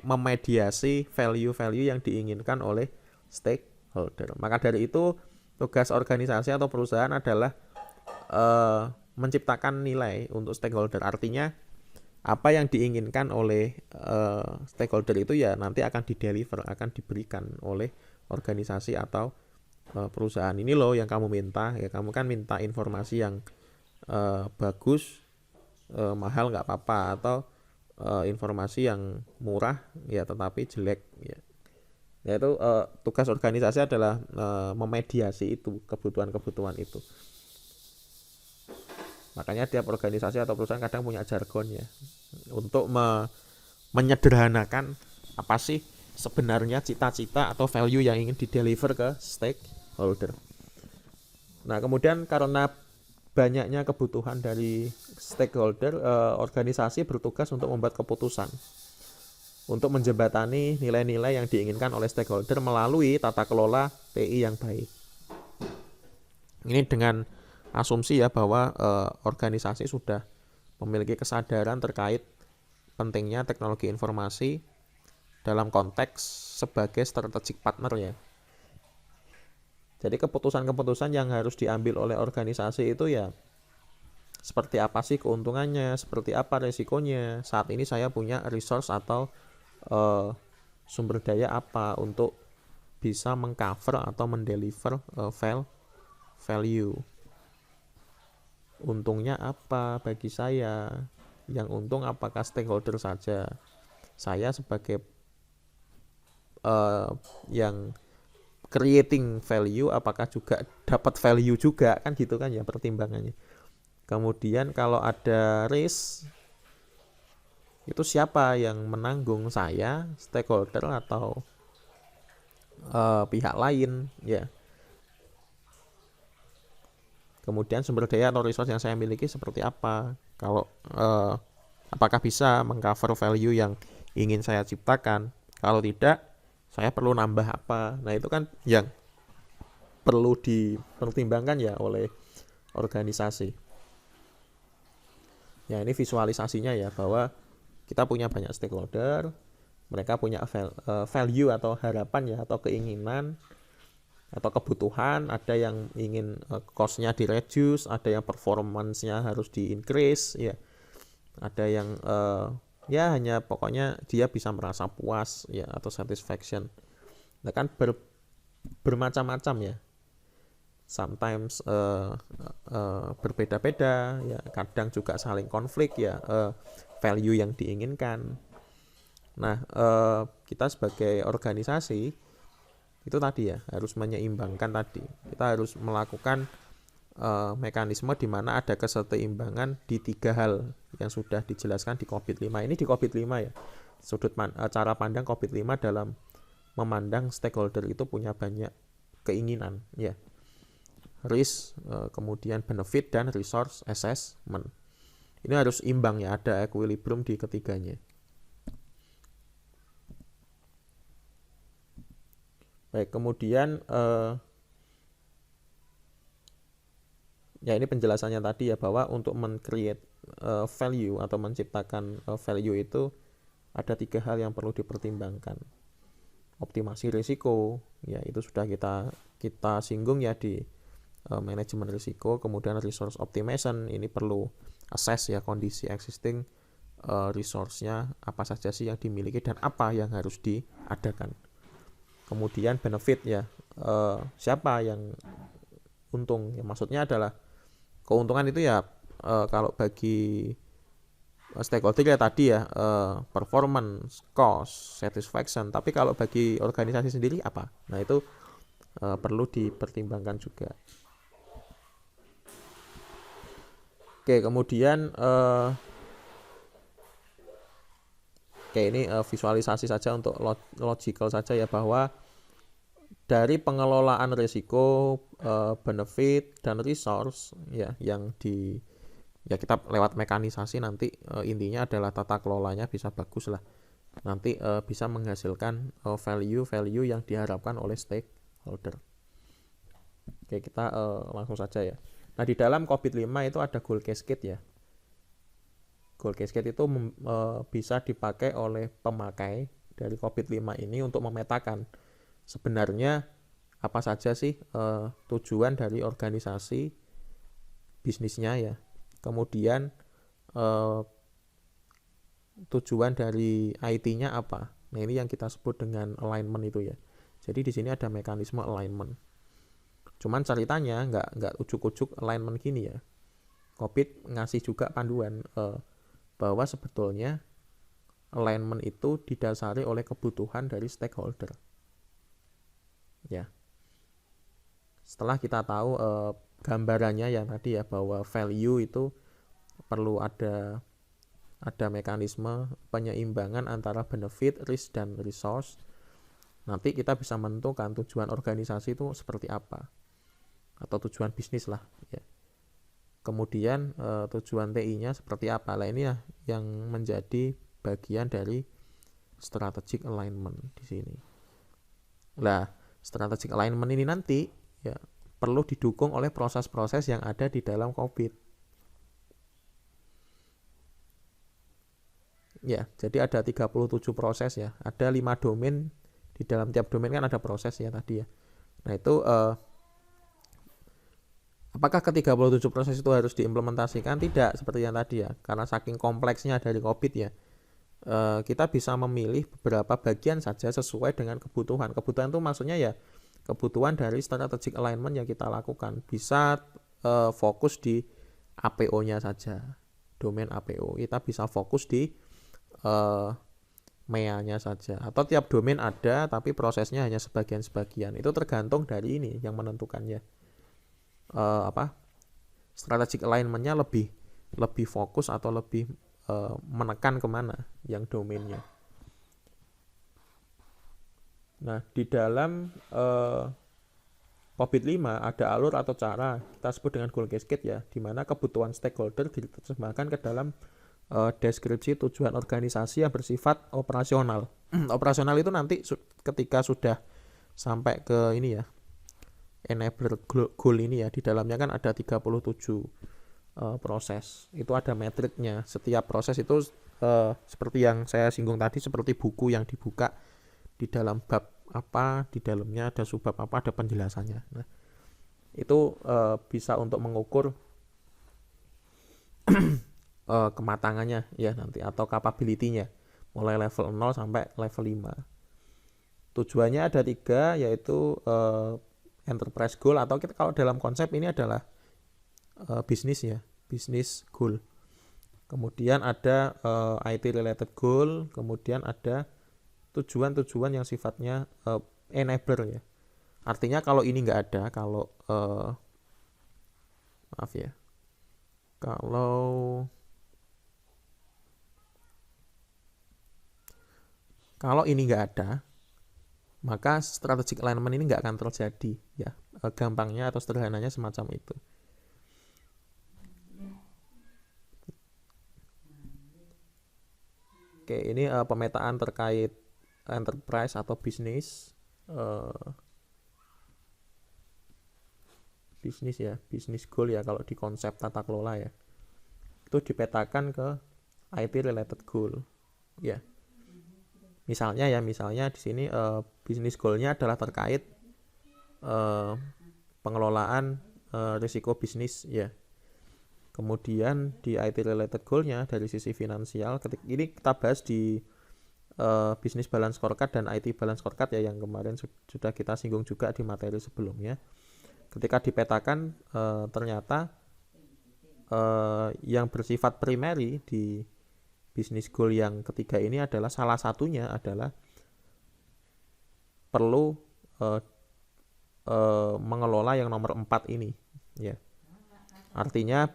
memediasi value-value yang diinginkan oleh stakeholder. Maka dari itu tugas organisasi atau perusahaan adalah menciptakan nilai untuk stakeholder. Artinya apa yang diinginkan oleh stakeholder itu ya nanti akan dideliver, akan diberikan oleh organisasi atau perusahaan. Ini loh yang kamu minta ya, kamu kan minta informasi yang bagus, mahal nggak apa-apa, atau informasi yang murah ya tetapi jelek ya. Yaitu tugas organisasi adalah memediasi itu kebutuhan-kebutuhan itu. Makanya tiap organisasi atau perusahaan kadang punya jargon ya untuk menyederhanakan apa sih sebenarnya cita-cita atau value yang ingin dideliver ke stakeholder. Nah, kemudian karena banyaknya kebutuhan dari stakeholder, organisasi bertugas untuk membuat keputusan untuk menjembatani nilai-nilai yang diinginkan oleh stakeholder melalui tata kelola TI yang baik. Ini dengan asumsi ya bahwa organisasi sudah memiliki kesadaran terkait pentingnya teknologi informasi dalam konteks sebagai strategic partner ya. Jadi keputusan-keputusan yang harus diambil oleh organisasi itu ya seperti apa sih keuntungannya, seperti apa resikonya. Saat ini saya punya resource atau sumber daya apa untuk bisa mengcover atau mendeliver value. Untungnya apa bagi saya? Yang untung apakah stakeholder saja? Saya sebagai yang creating value apakah juga dapat value juga, kan gitu kan ya pertimbangannya. Kemudian kalau ada risk itu siapa yang menanggung, saya, stakeholder, atau pihak lain ya. Kemudian sumber daya atau resource yang saya miliki seperti apa, kalau apakah bisa mengcover value yang ingin saya ciptakan. Kalau tidak, saya perlu nambah apa. Nah, itu kan yang perlu dipertimbangkan ya oleh organisasi. Ya, ini visualisasinya ya, bahwa kita punya banyak stakeholder, mereka punya value atau harapan ya, atau keinginan. atau kebutuhan, ada yang ingin cost-nya di-reduce, ada yang performance-nya harus di-increase, ya. Ada yang ya hanya pokoknya dia bisa merasa puas ya atau satisfaction. Nah kan bermacam-macam ya. Sometimes berbeda-beda ya, kadang juga saling konflik ya, value yang diinginkan. Nah kita sebagai organisasi itu tadi ya harus menyeimbangkan tadi. Kita harus melakukan mekanisme di mana ada keseimbangan di 3 hal yang sudah dijelaskan di COVID 5. Ini di COVID 5 ya. Cara pandang COVID 5 dalam memandang stakeholder itu punya banyak keinginan ya. Risk, kemudian benefit dan resource assessment. Ini harus imbang ya, ada equilibrium di ketiganya. Baik, kemudian ya ini penjelasannya tadi ya, bahwa untuk men-create value atau menciptakan value itu ada 3 hal yang perlu dipertimbangkan. Optimasi risiko, ya itu sudah kita singgung ya di manajemen risiko. Kemudian resource optimization, ini perlu assess ya kondisi existing resource-nya apa saja sih yang dimiliki dan apa yang harus diadakan. Kemudian benefit ya, siapa yang untung ya, maksudnya adalah keuntungan itu ya kalau bagi stakeholder ya tadi ya, performance, cost, satisfaction. Tapi kalau bagi organisasi sendiri apa? Nah itu perlu dipertimbangkan juga. Oke, kemudian ini visualisasi saja untuk logical saja ya, bahwa dari pengelolaan risiko, benefit dan resource ya yang kita lewat mekanisasi nanti intinya adalah tata kelolanya bisa bagus lah. Nanti bisa menghasilkan value yang diharapkan oleh stakeholder. Oke, kita langsung saja ya. Nah, di dalam COVID 5 itu ada goal cascade ya. Goal cascade itu bisa dipakai oleh pemakai dari COVID 5 ini untuk memetakan sebenarnya apa saja sih tujuan dari organisasi bisnisnya ya. Kemudian tujuan dari IT-nya apa. Nah, ini yang kita sebut dengan alignment itu ya. Jadi di sini ada mekanisme alignment. Cuman ceritanya nggak ujuk-ujuk alignment gini ya. COVID ngasih juga panduan bahwa sebetulnya alignment itu didasari oleh kebutuhan dari stakeholder. Ya. Setelah kita tahu gambarannya yang tadi ya, bahwa value itu perlu ada mekanisme penyeimbangan antara benefit, risk dan resource. Nanti kita bisa menentukan tujuan organisasi itu seperti apa, atau tujuan bisnis lah ya. Kemudian tujuan TI-nya seperti apa. Nah, ini ya yang menjadi bagian dari strategic alignment di sini. Nah, strategic alignment ini nanti ya perlu didukung oleh proses-proses yang ada di dalam COVID. Ya, jadi ada 37 proses ya. Ada 5 domain, di dalam tiap domain kan ada proses ya tadi ya. Nah, itu apakah ke-37 proses itu harus diimplementasikan? Tidak, seperti yang tadi ya. Karena saking kompleksnya dari COVID ya, kita bisa memilih beberapa bagian saja sesuai dengan kebutuhan. Kebutuhan itu maksudnya ya kebutuhan dari strategic alignment yang kita lakukan. Bisa fokus di APO-nya saja, domain APO. Kita bisa fokus di MEA-nya saja. Atau tiap domain ada, tapi prosesnya hanya sebagian-sebagian. Itu tergantung dari ini yang menentukannya. Strategic alignment-nya lebih fokus atau lebih menekan kemana yang domainnya. Nah, di dalam COVID 5 ada alur atau cara kita sebut dengan goal cascade ya, di mana kebutuhan stakeholder diterjemahkan ke dalam deskripsi tujuan organisasi yang bersifat operasional. Operasional itu nanti ketika sudah sampai ke ini ya, enabler goal ini ya, di dalamnya kan ada 37 proses. Itu ada metriknya. Setiap proses itu seperti yang saya singgung tadi, seperti buku yang dibuka di dalam bab apa, di dalamnya ada subbab apa, ada penjelasannya. Nah, itu bisa untuk mengukur kematangannya ya nanti, atau capability-nya mulai level 0 sampai level 5. Tujuannya ada 3, yaitu enterprise goal, atau kita kalau dalam konsep ini adalah bisnis ya, bisnis goal. Kemudian ada IT related goal, kemudian ada tujuan-tujuan yang sifatnya enabler ya. Artinya kalau ini nggak ada, kalau maaf ya, kalau ini nggak ada, maka strategic alignment ini nggak akan terjadi ya. Gampangnya atau sederhananya semacam itu. Oke, ini pemetaan terkait enterprise atau bisnis. Bisnis ya, bisnis goal ya kalau di konsep tata kelola ya. Itu dipetakan ke IT related goal. Ya. Misalnya di sini bisnis goalnya adalah terkait pengelolaan risiko bisnis ya. Kemudian di IT related goalnya dari sisi finansial, ini kita bahas di bisnis balance scorecard dan IT balance scorecard ya, yang kemarin sudah kita singgung juga di materi sebelumnya. Ketika dipetakan ternyata yang bersifat primary di bisnis goal yang ketiga ini adalah, salah satunya adalah perlu mengelola yang nomor 4 ini ya. Artinya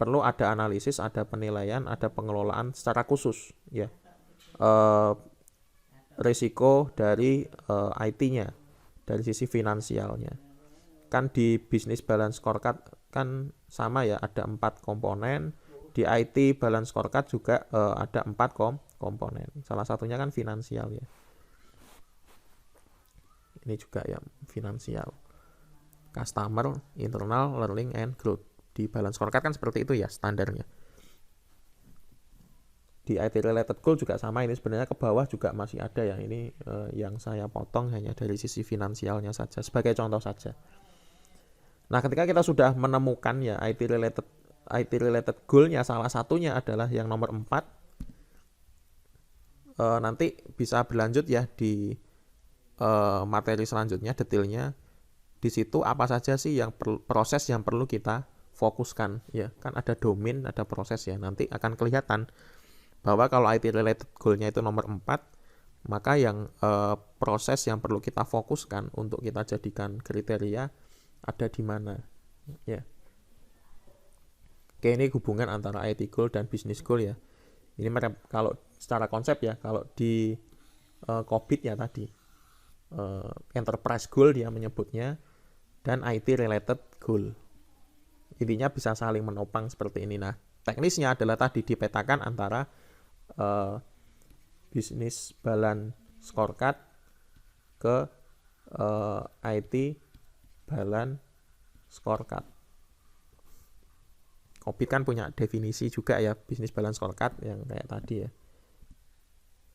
perlu ada analisis, ada penilaian, ada pengelolaan secara khusus ya, risiko dari IT-nya, dari sisi finansialnya. Kan di bisnis balance scorecard kan sama ya, ada 4 komponen. Di IT balance scorecard juga ada 4 komponen. Salah satunya kan finansial ya. Ini juga ya finansial. Customer, internal, learning, and growth. Di balance scorecard kan seperti itu ya standarnya. Di IT related goal juga sama, ini sebenarnya ke bawah juga masih ada ya. Ini yang saya potong hanya dari sisi finansialnya saja, sebagai contoh saja. Nah, ketika kita sudah menemukan ya IT related goal-nya, salah satunya adalah yang nomor 4, nanti bisa berlanjut ya di materi selanjutnya, detailnya. Di situ apa saja sih yang proses yang perlu kita fokuskan ya, kan ada domain, ada proses ya. Nanti akan kelihatan bahwa kalau IT related goal-nya itu nomor 4, maka yang proses yang perlu kita fokuskan untuk kita jadikan kriteria ada di mana ya. Oke, ini hubungan antara IT goal dan business goal ya. Ini kalau secara konsep ya, kalau di COVID ya tadi enterprise goal dia menyebutnya, dan IT related goal. Intinya bisa saling menopang seperti ini. Nah, teknisnya adalah tadi dipetakan antara bisnis balance scorecard ke IT balance scorecard. COVID kan punya definisi juga ya, bisnis balance scorecard yang kayak tadi ya.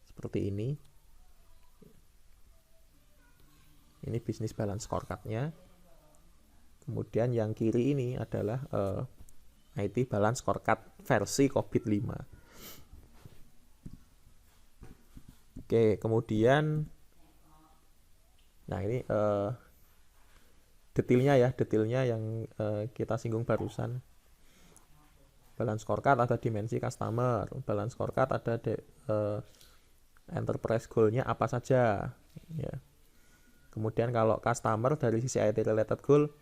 Seperti ini. Ini bisnis balance scorecard-nya. Kemudian yang kiri ini adalah IT balance scorecard versi COVID 5. Oke, kemudian nah ini detailnya yang kita singgung barusan. Balance scorecard ada dimensi customer, balance scorecard ada enterprise goal-nya apa saja ya. Kemudian kalau customer dari sisi IT related goal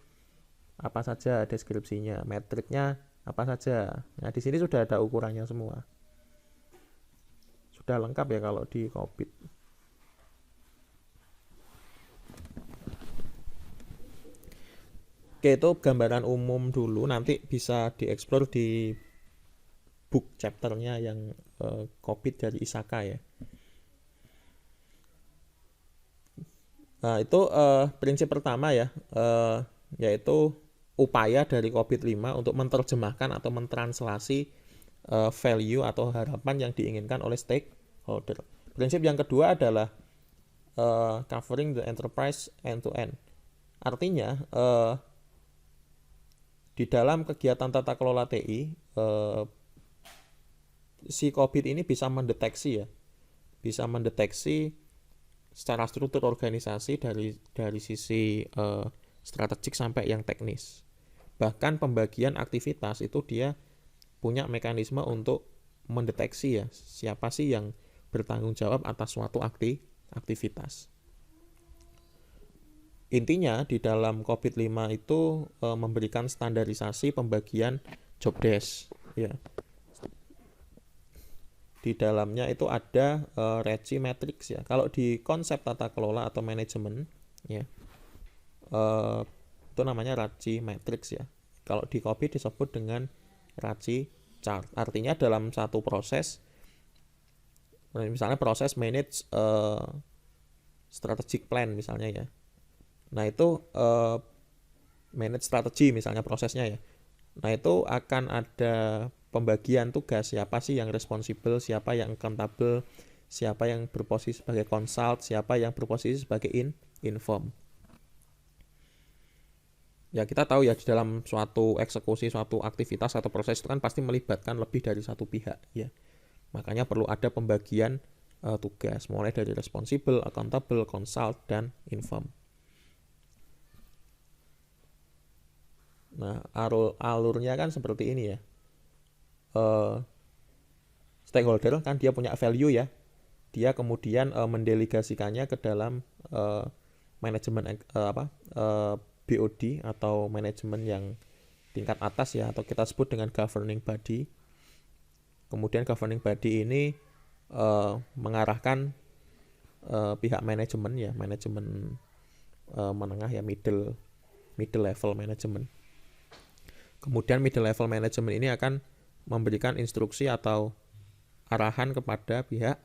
apa saja deskripsinya, metriknya apa saja. Nah, di sini sudah ada ukurannya semua. Sudah lengkap ya kalau di COVID. Oke, itu gambaran umum dulu, nanti bisa dieksplor di book chapternya yang COVID dari Isaka ya. Nah, itu prinsip pertama ya, yaitu upaya dari COVID 5 untuk menerjemahkan atau mentranslasi value atau harapan yang diinginkan oleh stakeholder. Prinsip yang kedua adalah covering the enterprise end to end. Artinya di dalam kegiatan tata kelola TI si COBIT ini bisa mendeteksi secara struktur organisasi dari sisi strategik sampai yang teknis. Bahkan pembagian aktivitas itu dia punya mekanisme untuk mendeteksi ya siapa sih yang bertanggung jawab atas suatu aktivitas. Intinya di dalam COBIT 5 itu memberikan standarisasi pembagian job desk ya. Di dalamnya itu ada RECI matrix ya. Kalau di konsep tata kelola atau manajemen ya, itu namanya RECI matrix ya. Kalau di COBIT disebut dengan RECI chart. Artinya dalam satu proses, misalnya proses manage strategic plan misalnya ya. Nah itu manage strategi misalnya prosesnya ya. Nah itu akan ada pembagian tugas, siapa sih yang responsible, siapa yang accountable, siapa yang berposisi sebagai consult, siapa yang berposisi sebagai inform. Ya kita tahu ya di dalam suatu eksekusi, suatu aktivitas atau proses itu kan pasti melibatkan lebih dari satu pihak ya. Makanya perlu ada pembagian tugas mulai dari responsible, accountable, consult, dan inform. Nah alurnya kan seperti ini ya. Stakeholder kan dia punya value ya, dia kemudian mendelegasikannya ke dalam manajemen BOD atau manajemen yang tingkat atas ya, atau kita sebut dengan governing body. Kemudian governing body ini mengarahkan pihak manajemen ya, manajemen menengah ya, middle level manajemen. Kemudian middle level manajemen ini akan memberikan instruksi atau arahan kepada pihak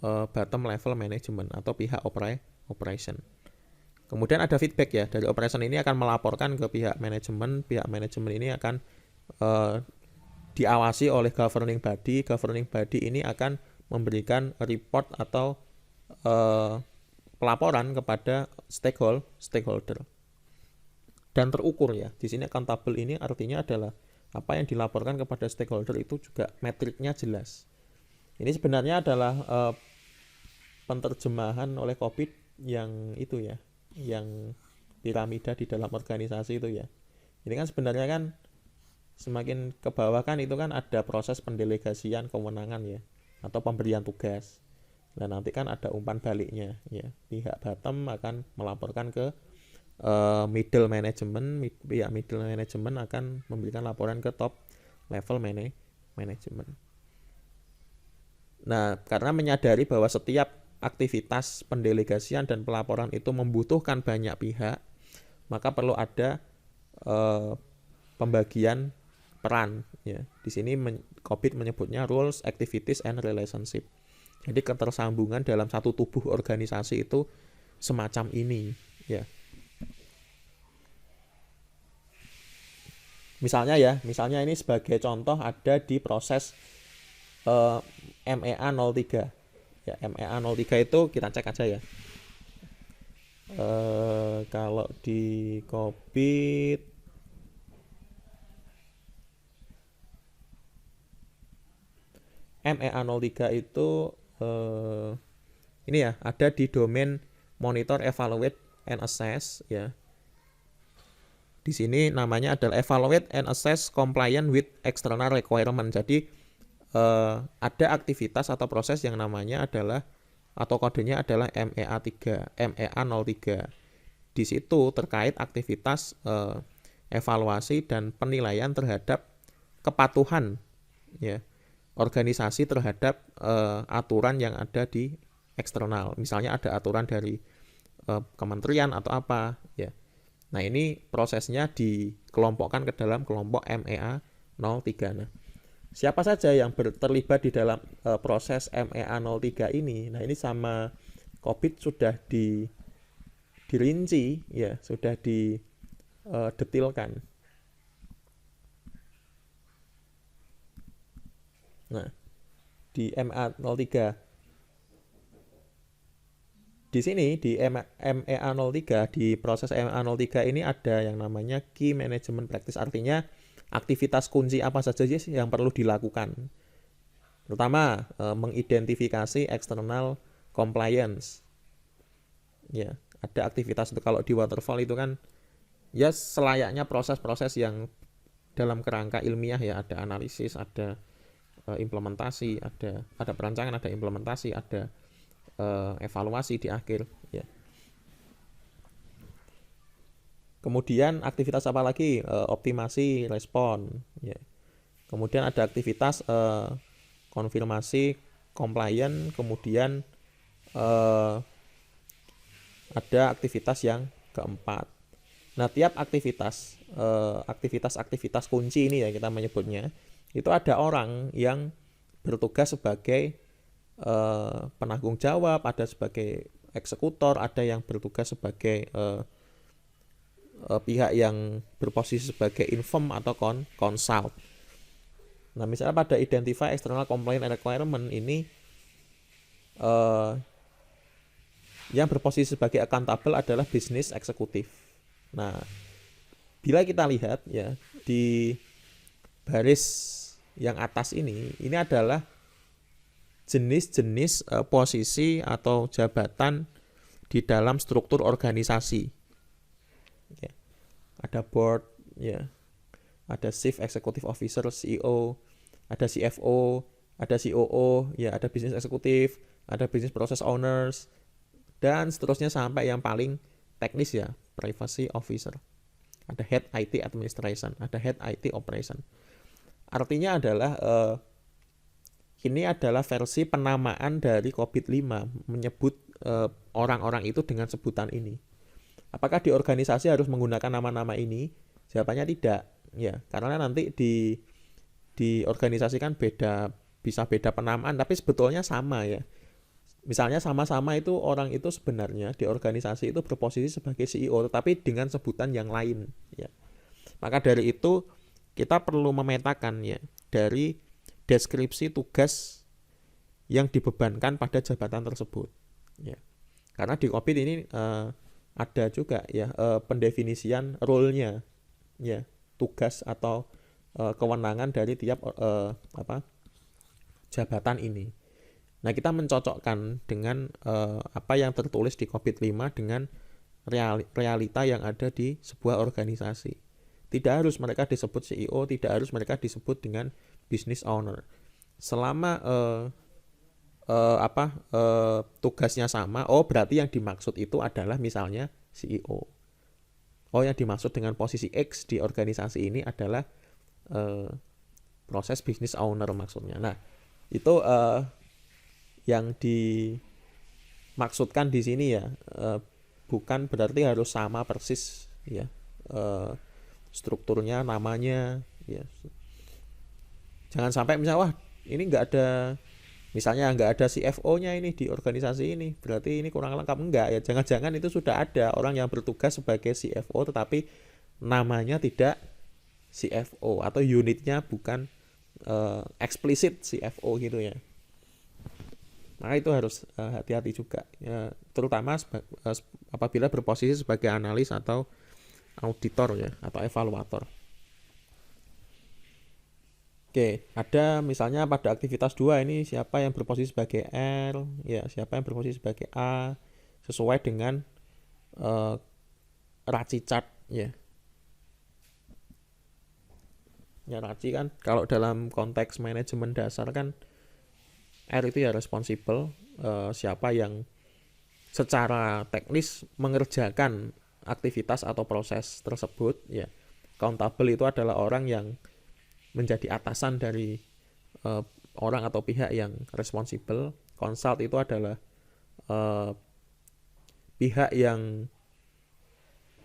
bottom level management atau pihak operation. Kemudian ada feedback ya, dari operation ini akan melaporkan ke pihak manajemen ini akan diawasi oleh governing body ini akan memberikan report atau pelaporan kepada stakeholder dan terukur ya. Di sini accountable ini artinya adalah apa yang dilaporkan kepada stakeholder itu juga metriknya jelas. Ini sebenarnya adalah penterjemahan oleh COBIT yang itu ya, yang piramida di dalam organisasi itu ya. Ini kan sebenarnya kan semakin ke bawah kan itu kan ada proses pendelegasian kewenangan ya, atau pemberian tugas. Nah nanti kan ada umpan baliknya ya, pihak bottom akan melaporkan ke middle management, pihak middle management akan memberikan laporan ke top level management. Nah, karena menyadari bahwa setiap aktivitas pendelegasian dan pelaporan itu membutuhkan banyak pihak, maka perlu ada pembagian peran ya. Di sini COBIT menyebutnya roles, activities, and relationship. Jadi ketersambungan dalam satu tubuh organisasi itu semacam ini ya. Misalnya ini sebagai contoh ada di proses MEA 03 ya. MEA 03 itu kita cek aja ya. Kalau di COBIT MEA 03 itu ini ya, ada di domain monitor, evaluate, and assess ya. Di sini namanya adalah evaluate and assess compliance with external requirement. Jadi ada aktivitas atau proses yang namanya adalah atau kodenya adalah MEA 03. Di situ terkait aktivitas evaluasi dan penilaian terhadap kepatuhan ya organisasi terhadap aturan yang ada di eksternal. Misalnya ada aturan dari kementerian atau apa ya. Nah, ini prosesnya dikelompokkan ke dalam kelompok MEA 03. Nah, siapa saja yang terlibat di dalam proses MEA 03 ini? Nah, ini sama COBIT sudah dirinci ya, sudah didetilkan. Nah, di MEA 03 di sini di MEA03, di proses MEA03 ini ada yang namanya Key Management Practice, artinya aktivitas kunci apa saja sih yang perlu dilakukan. Pertama, mengidentifikasi external compliance. Ya, ada aktivitas itu kalau di waterfall itu kan ya selayaknya proses-proses yang dalam kerangka ilmiah ya, ada analisis, ada implementasi, ada perancangan, ada implementasi, ada evaluasi di akhir ya. Kemudian aktivitas apa lagi? Optimasi respon ya. Kemudian ada aktivitas konfirmasi compliant, kemudian ada aktivitas yang keempat. Nah, tiap aktivitas kunci ini ya kita menyebutnya, itu ada orang yang bertugas sebagai penanggung jawab, ada sebagai eksekutor, ada yang bertugas sebagai pihak yang berposisi sebagai inform atau consult. Nah, misalnya pada identify external compliance requirement ini yang berposisi sebagai accountable adalah business eksekutif. Nah, bila kita lihat ya di baris yang atas ini adalah jenis-jenis posisi atau jabatan di dalam struktur organisasi. Ya. Ada board, ya, ada chief executive officer (CEO), ada CFO, ada COO, ya, ada business eksekutif, ada business process owners, dan seterusnya sampai yang paling teknis ya, privacy officer. Ada head IT administration, ada head IT operation. Artinya adalah ini adalah versi penamaan dari COVID-5 menyebut orang-orang itu dengan sebutan ini. Apakah di organisasi harus menggunakan nama-nama ini? Jawabannya tidak, ya, karena nanti di organisasi kan bisa beda penamaan, tapi sebetulnya sama ya. Misalnya sama-sama itu orang itu sebenarnya di organisasi itu berposisi sebagai CEO, tetapi dengan sebutan yang lain, ya. Maka dari itu kita perlu memetakan ya dari deskripsi tugas yang dibebankan pada jabatan tersebut, ya. Karena di COVID ini ada juga ya pendefinisian role-nya, ya, tugas atau kewenangan dari tiap jabatan ini. Nah, kita mencocokkan dengan apa yang tertulis di COVID-5 dengan realita yang ada di sebuah organisasi. Tidak harus mereka disebut CEO, tidak harus mereka disebut dengan business owner. Selama tugasnya sama, berarti yang dimaksud itu adalah misalnya CEO. Yang dimaksud dengan posisi X di organisasi ini adalah proses business owner maksudnya. Nah, itu yang dimaksudkan di sini ya, bukan berarti harus sama persis ya strukturnya, namanya ya. Jangan sampai misalnya ini nggak ada CFO-nya ini di organisasi ini, berarti ini kurang lengkap. Enggak ya, jangan-jangan itu sudah ada orang yang bertugas sebagai CFO tetapi namanya tidak CFO atau unitnya bukan eksplisit CFO gitu ya. Maka itu harus hati-hati juga ya, terutama apabila berposisi sebagai analis atau auditor ya, atau evaluator. Oke, ada misalnya pada aktivitas 2 ini siapa yang berposisi sebagai R, ya, siapa yang berposisi sebagai A, sesuai dengan RACI chart ya. Ya, RACI kan kalau dalam konteks manajemen dasar kan R itu ya responsible, siapa yang secara teknis mengerjakan aktivitas atau proses tersebut ya. Accountable itu adalah orang yang menjadi atasan dari orang atau pihak yang responsible. Consult itu adalah pihak yang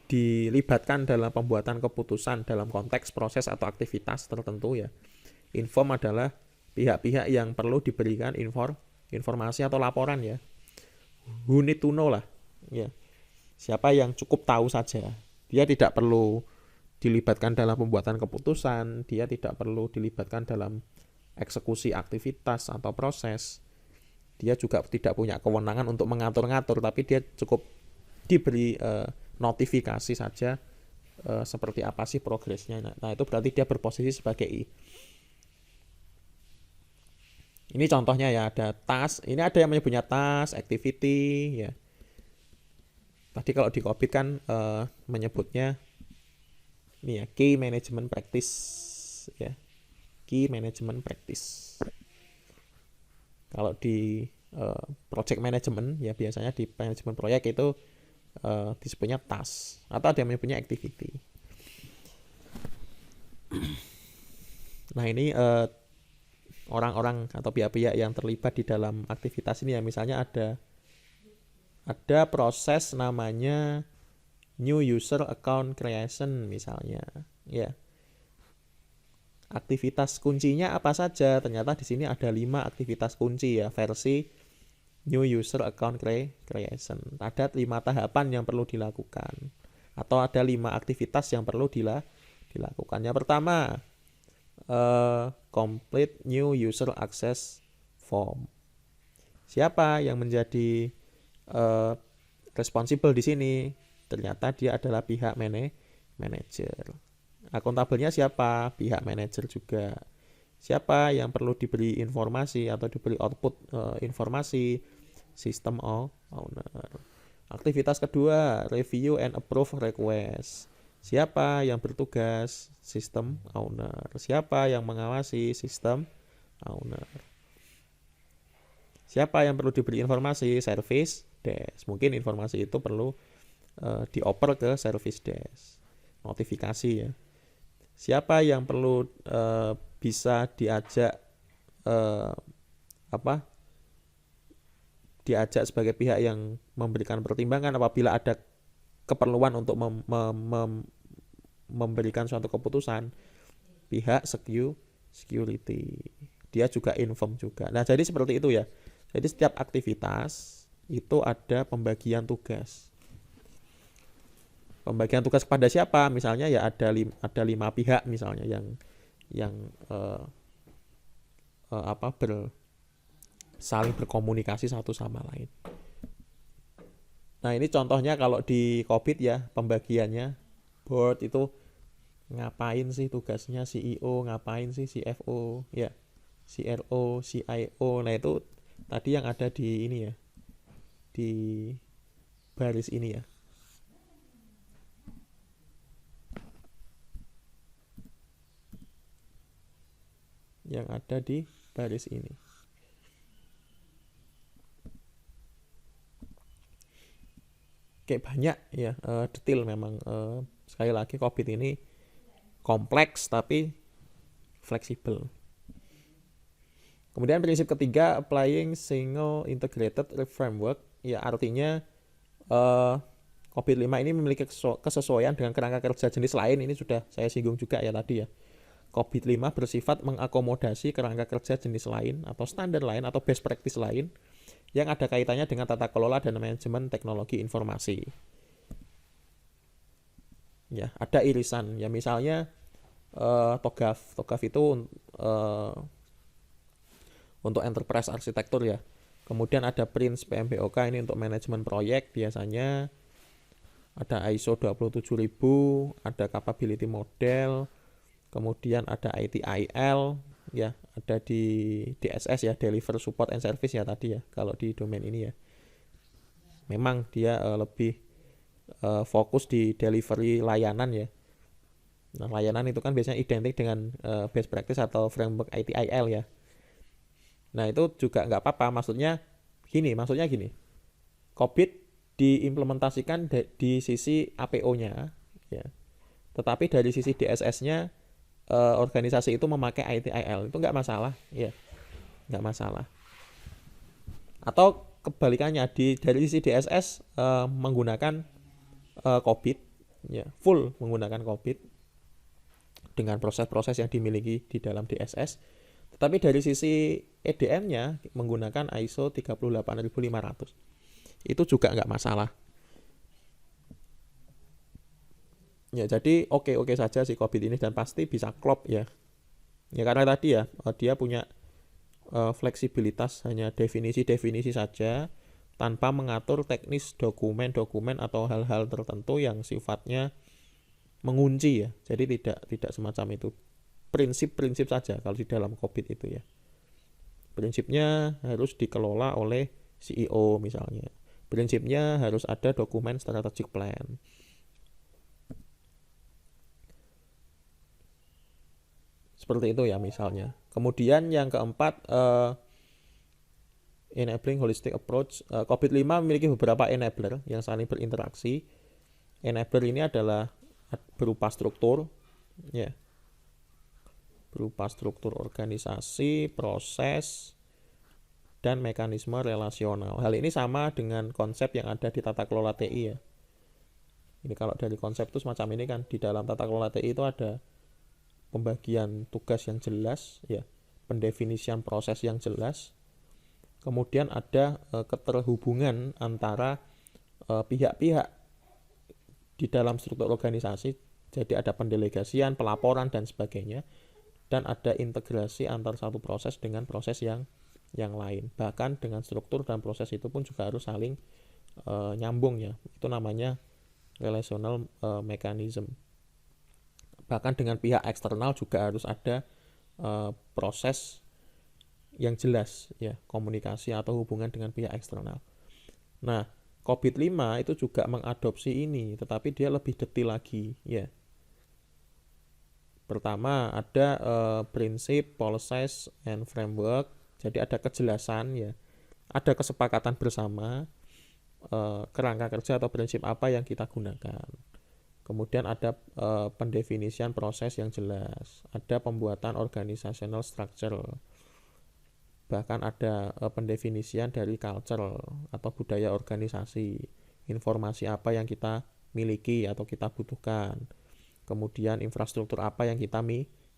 dilibatkan dalam pembuatan keputusan dalam konteks proses atau aktivitas tertentu ya. Inform adalah pihak-pihak yang perlu diberikan informasi atau laporan ya. Who need to know lah ya. Siapa yang cukup tahu saja. Dia tidak perlu dilibatkan dalam pembuatan keputusan, dia tidak perlu dilibatkan dalam eksekusi aktivitas atau proses. Dia juga tidak punya kewenangan untuk mengatur-ngatur, tapi dia cukup diberi notifikasi saja seperti apa sih progresnya. Nah, itu berarti dia berposisi sebagai I. Ini contohnya ya, ada task. Ini ada yang menyebutnya task, activity, ya. Tadi kalau di COVID kan menyebutnya ini ya, key management practice, ya. Key management practice. Kalau di project management ya, biasanya di manajemen proyek itu disebutnya task, atau ada yang menyebutnya activity. Nah, ini orang-orang atau pihak-pihak yang terlibat di dalam aktivitas ini ya, misalnya ada proses namanya new user account creation misalnya, ya. Aktivitas kuncinya apa saja? Ternyata di sini ada 5 aktivitas kunci ya, versi new user account creation. Ada 5 tahapan yang perlu dilakukan, atau ada 5 aktivitas yang perlu dilakukan. Yang pertama, complete new user access form. Siapa yang menjadi responsible di sini? Ternyata dia adalah pihak manajer. Akuntabelnya siapa? Pihak manajer juga. Siapa yang perlu diberi informasi atau diberi output informasi? System owner. Aktivitas kedua, review and approve request. Siapa yang bertugas? System owner. Siapa yang mengawasi? System owner. Siapa yang perlu diberi informasi? Service desk. Mungkin informasi itu perlu dioper ke service desk. Notifikasi ya. Siapa yang perlu bisa diajak diajak sebagai pihak yang memberikan pertimbangan apabila ada keperluan untuk memberikan suatu keputusan? Pihak security. Dia juga inform juga. Nah, jadi seperti itu ya. Jadi setiap aktivitas itu ada pembagian tugas. Pembagian tugas kepada siapa? Misalnya ya ada 5 pihak misalnya yang saling berkomunikasi satu sama lain. Nah, ini contohnya kalau di COVID ya, pembagiannya. Board itu ngapain sih tugasnya, CEO ngapain sih, CFO ya, CRO, CIO. Nah, itu tadi yang ada di ini ya, di baris ini ya. Yang ada di baris ini. Kayak banyak ya, detail memang. Sekali lagi COVID ini kompleks tapi fleksibel. Kemudian prinsip ketiga, applying single integrated framework, ya artinya COVID-5 ini memiliki kesesuaian dengan kerangka kerja jenis lain. Ini sudah saya singgung juga ya tadi ya. COVID-5 bersifat mengakomodasi kerangka kerja jenis lain atau standar lain atau best practice lain yang ada kaitannya dengan tata kelola dan manajemen teknologi informasi. Ya, ada irisan. Ya misalnya TOGAF itu untuk enterprise arsitektur ya. Kemudian ada PRINCE PMBOK ini untuk manajemen proyek biasanya. Ada ISO 27000, ada capability model, kemudian ada ITIL ya, ada di DSS ya, deliver support and service ya tadi ya, kalau di domain ini ya. Memang dia lebih fokus di delivery layanan ya. Nah, layanan itu kan biasanya identik dengan best practice atau framework ITIL ya. Nah, itu juga nggak apa-apa, maksudnya gini. COVID diimplementasikan di sisi APO-nya ya. Tetapi dari sisi DSS-nya organisasi itu memakai ITIL, itu nggak masalah ya, nggak masalah. Atau kebalikannya, dari sisi DSS menggunakan COVID ya, full menggunakan COVID dengan proses-proses yang dimiliki di dalam DSS. Tetapi dari sisi EDM-nya menggunakan ISO 38500. Itu juga nggak masalah. Ya, jadi oke saja si COVID ini dan pasti bisa klop ya. Ya karena tadi ya dia punya fleksibilitas, hanya definisi-definisi saja tanpa mengatur teknis dokumen-dokumen atau hal-hal tertentu yang sifatnya mengunci ya. Jadi tidak semacam itu. Prinsip-prinsip saja kalau di dalam COBIT itu ya. Prinsipnya harus dikelola oleh CEO misalnya. Prinsipnya harus ada dokumen strategic plan. Seperti itu ya misalnya. Kemudian yang keempat, enabling holistic approach. COBIT 5 memiliki beberapa enabler yang saling berinteraksi. Enabler ini adalah berupa struktur, ya, berupa struktur organisasi, proses, dan mekanisme relasional. Hal ini sama dengan konsep yang ada di tata kelola TI ya. Ini kalau dari konsep itu semacam ini kan, di dalam tata kelola TI itu ada pembagian tugas yang jelas, ya, pendefinisian proses yang jelas, kemudian ada keterhubungan antara pihak-pihak di dalam struktur organisasi, jadi ada pendelegasian, pelaporan, dan sebagainya, dan ada integrasi antar satu proses dengan proses yang lain. Bahkan dengan struktur dan proses itu pun juga harus saling nyambung ya, itu namanya relational mechanism. Bahkan dengan pihak eksternal juga harus ada proses yang jelas ya, komunikasi atau hubungan dengan pihak eksternal. Nah, COBIT 5 itu juga mengadopsi ini, tetapi dia lebih detail lagi ya. Pertama ada prinsip, policies, and framework. Jadi ada kejelasan ya, ada kesepakatan bersama kerangka kerja atau prinsip apa yang kita gunakan. Kemudian ada pendefinisian proses yang jelas, ada pembuatan organizational structure, bahkan ada pendefinisian dari culture atau budaya organisasi, informasi apa yang kita miliki atau kita butuhkan, kemudian infrastruktur apa yang kita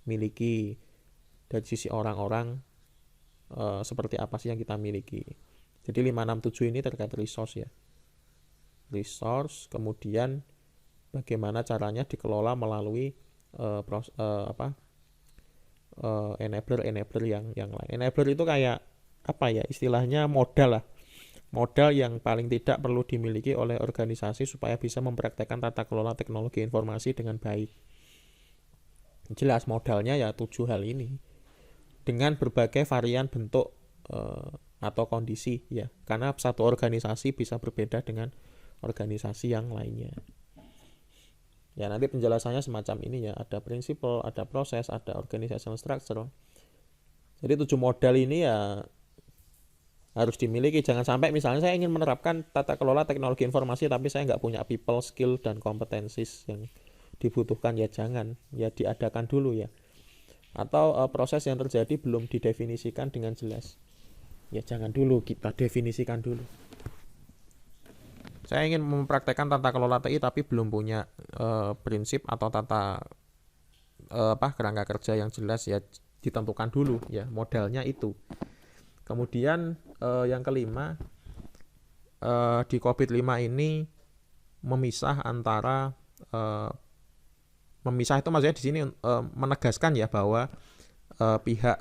miliki, dari sisi orang-orang seperti apa sih yang kita miliki. Jadi 567 ini terkait resource ya, resource, kemudian bagaimana caranya dikelola melalui enabler yang lain. Enabler itu kayak apa ya, istilahnya modal lah, modal yang paling tidak perlu dimiliki oleh organisasi supaya bisa mempraktekkan tata kelola teknologi informasi dengan baik. Jelas modalnya ya 7 hal ini dengan berbagai varian bentuk atau kondisi ya, karena satu organisasi bisa berbeda dengan organisasi yang lainnya. Ya nanti penjelasannya semacam ini ya, ada prinsipal, ada proses, ada organizational structure. Jadi 7 modal ini ya harus dimiliki. Jangan sampai misalnya saya ingin menerapkan tata kelola teknologi informasi tapi saya nggak punya people skill dan kompetensis yang dibutuhkan, ya jangan, ya diadakan dulu ya. Atau proses yang terjadi belum didefinisikan dengan jelas, ya jangan dulu, kita definisikan dulu. Saya ingin mempraktekkan tata kelola TI tapi belum punya prinsip atau tata kerangka kerja yang jelas, ya ditentukan dulu ya modalnya itu. Kemudian yang kelima, di COBIT 5 ini memisah antara memisah itu maksudnya di sini menegaskan ya bahwa pihak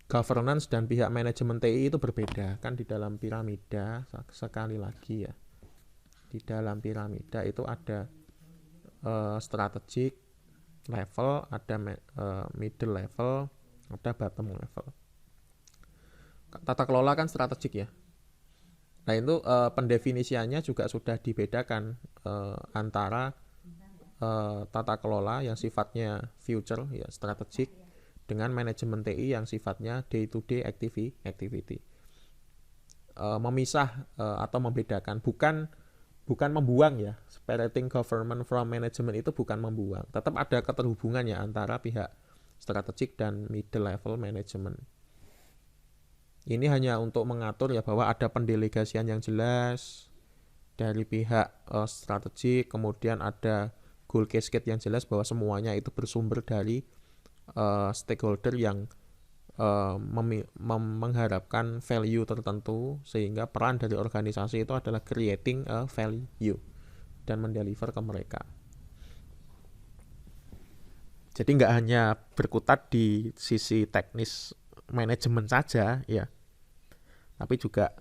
governance dan pihak manajemen TI itu berbeda kan. Di dalam piramida, sekali lagi ya, di dalam piramida itu ada strategic level, ada middle level, ada bottom level. Tata kelola kan strategik ya. Nah itu pendefinisiannya juga sudah dibedakan antara tata kelola yang sifatnya future ya, strategik, dengan manajemen TI yang sifatnya day to day activity. Memisah atau membedakan, bukan membuang ya. Separating government from management itu bukan membuang, tetap ada keterhubungan ya antara pihak strategik dan middle level management. Ini hanya untuk mengatur ya bahwa ada pendelegasian yang jelas dari pihak strategik, kemudian ada goal cascade yang jelas bahwa semuanya itu bersumber dari stakeholder yang mengharapkan value tertentu, sehingga peran dari organisasi itu adalah creating a value dan mendeliver ke mereka. Jadi nggak hanya berkutat di sisi teknis manajemen saja ya, tapi juga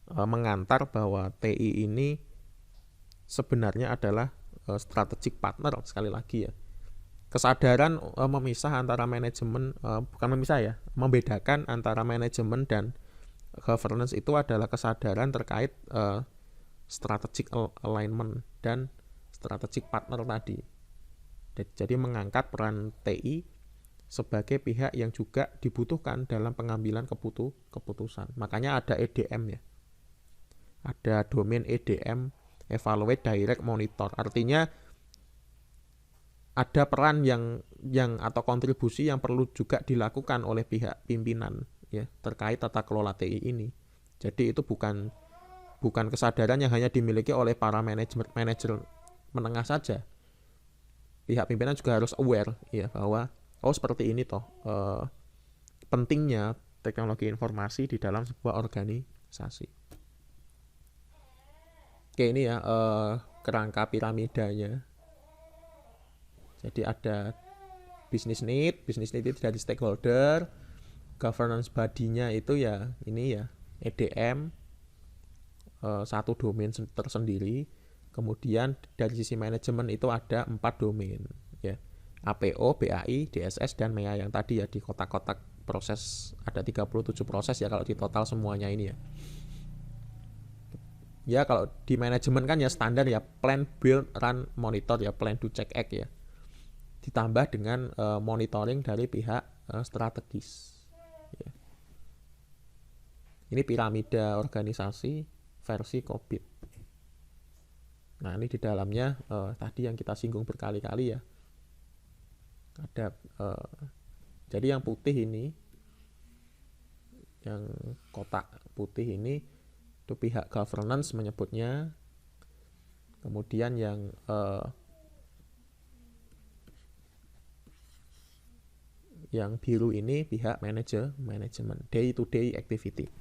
mengantar bahwa TI ini sebenarnya adalah strategic partner sekali lagi ya. Kesadaran memisah antara manajemen, bukan memisah ya, membedakan antara manajemen dan governance itu adalah kesadaran terkait strategic alignment dan strategic partner tadi. Jadi mengangkat peran TI sebagai pihak yang juga dibutuhkan dalam pengambilan keputusan. Makanya ada EDM ya. Ada domain EDM, evaluate, direct, monitor. Artinya ada peran yang atau kontribusi yang perlu juga dilakukan oleh pihak pimpinan ya terkait tata kelola TI ini. Jadi itu bukan kesadaran yang hanya dimiliki oleh para manajer menengah saja. Pihak pimpinan juga harus aware ya bahwa seperti ini toh pentingnya teknologi informasi di dalam sebuah organisasi. Oke, ini ya kerangka piramidanya. Jadi ada business need itu dari stakeholder, governance body-nya itu ya ini ya EDM, satu domain tersendiri. Kemudian dari sisi manajemen itu ada 4 domain ya. APO, BAI, DSS, dan MEA yang tadi ya di kotak-kotak proses ada 37 proses ya kalau di total semuanya ini ya. Ya kalau di manajemen kan ya standar ya plan, build, run, monitor ya, plan, do, check, act ya. Ditambah dengan monitoring dari pihak strategis ya. Ini piramida organisasi versi COVID. Nah ini di dalamnya tadi yang kita singgung berkali-kali ya, ada jadi yang putih ini, yang kotak putih ini itu pihak governance menyebutnya. Kemudian yang biru ini pihak manajemen, day to day activity.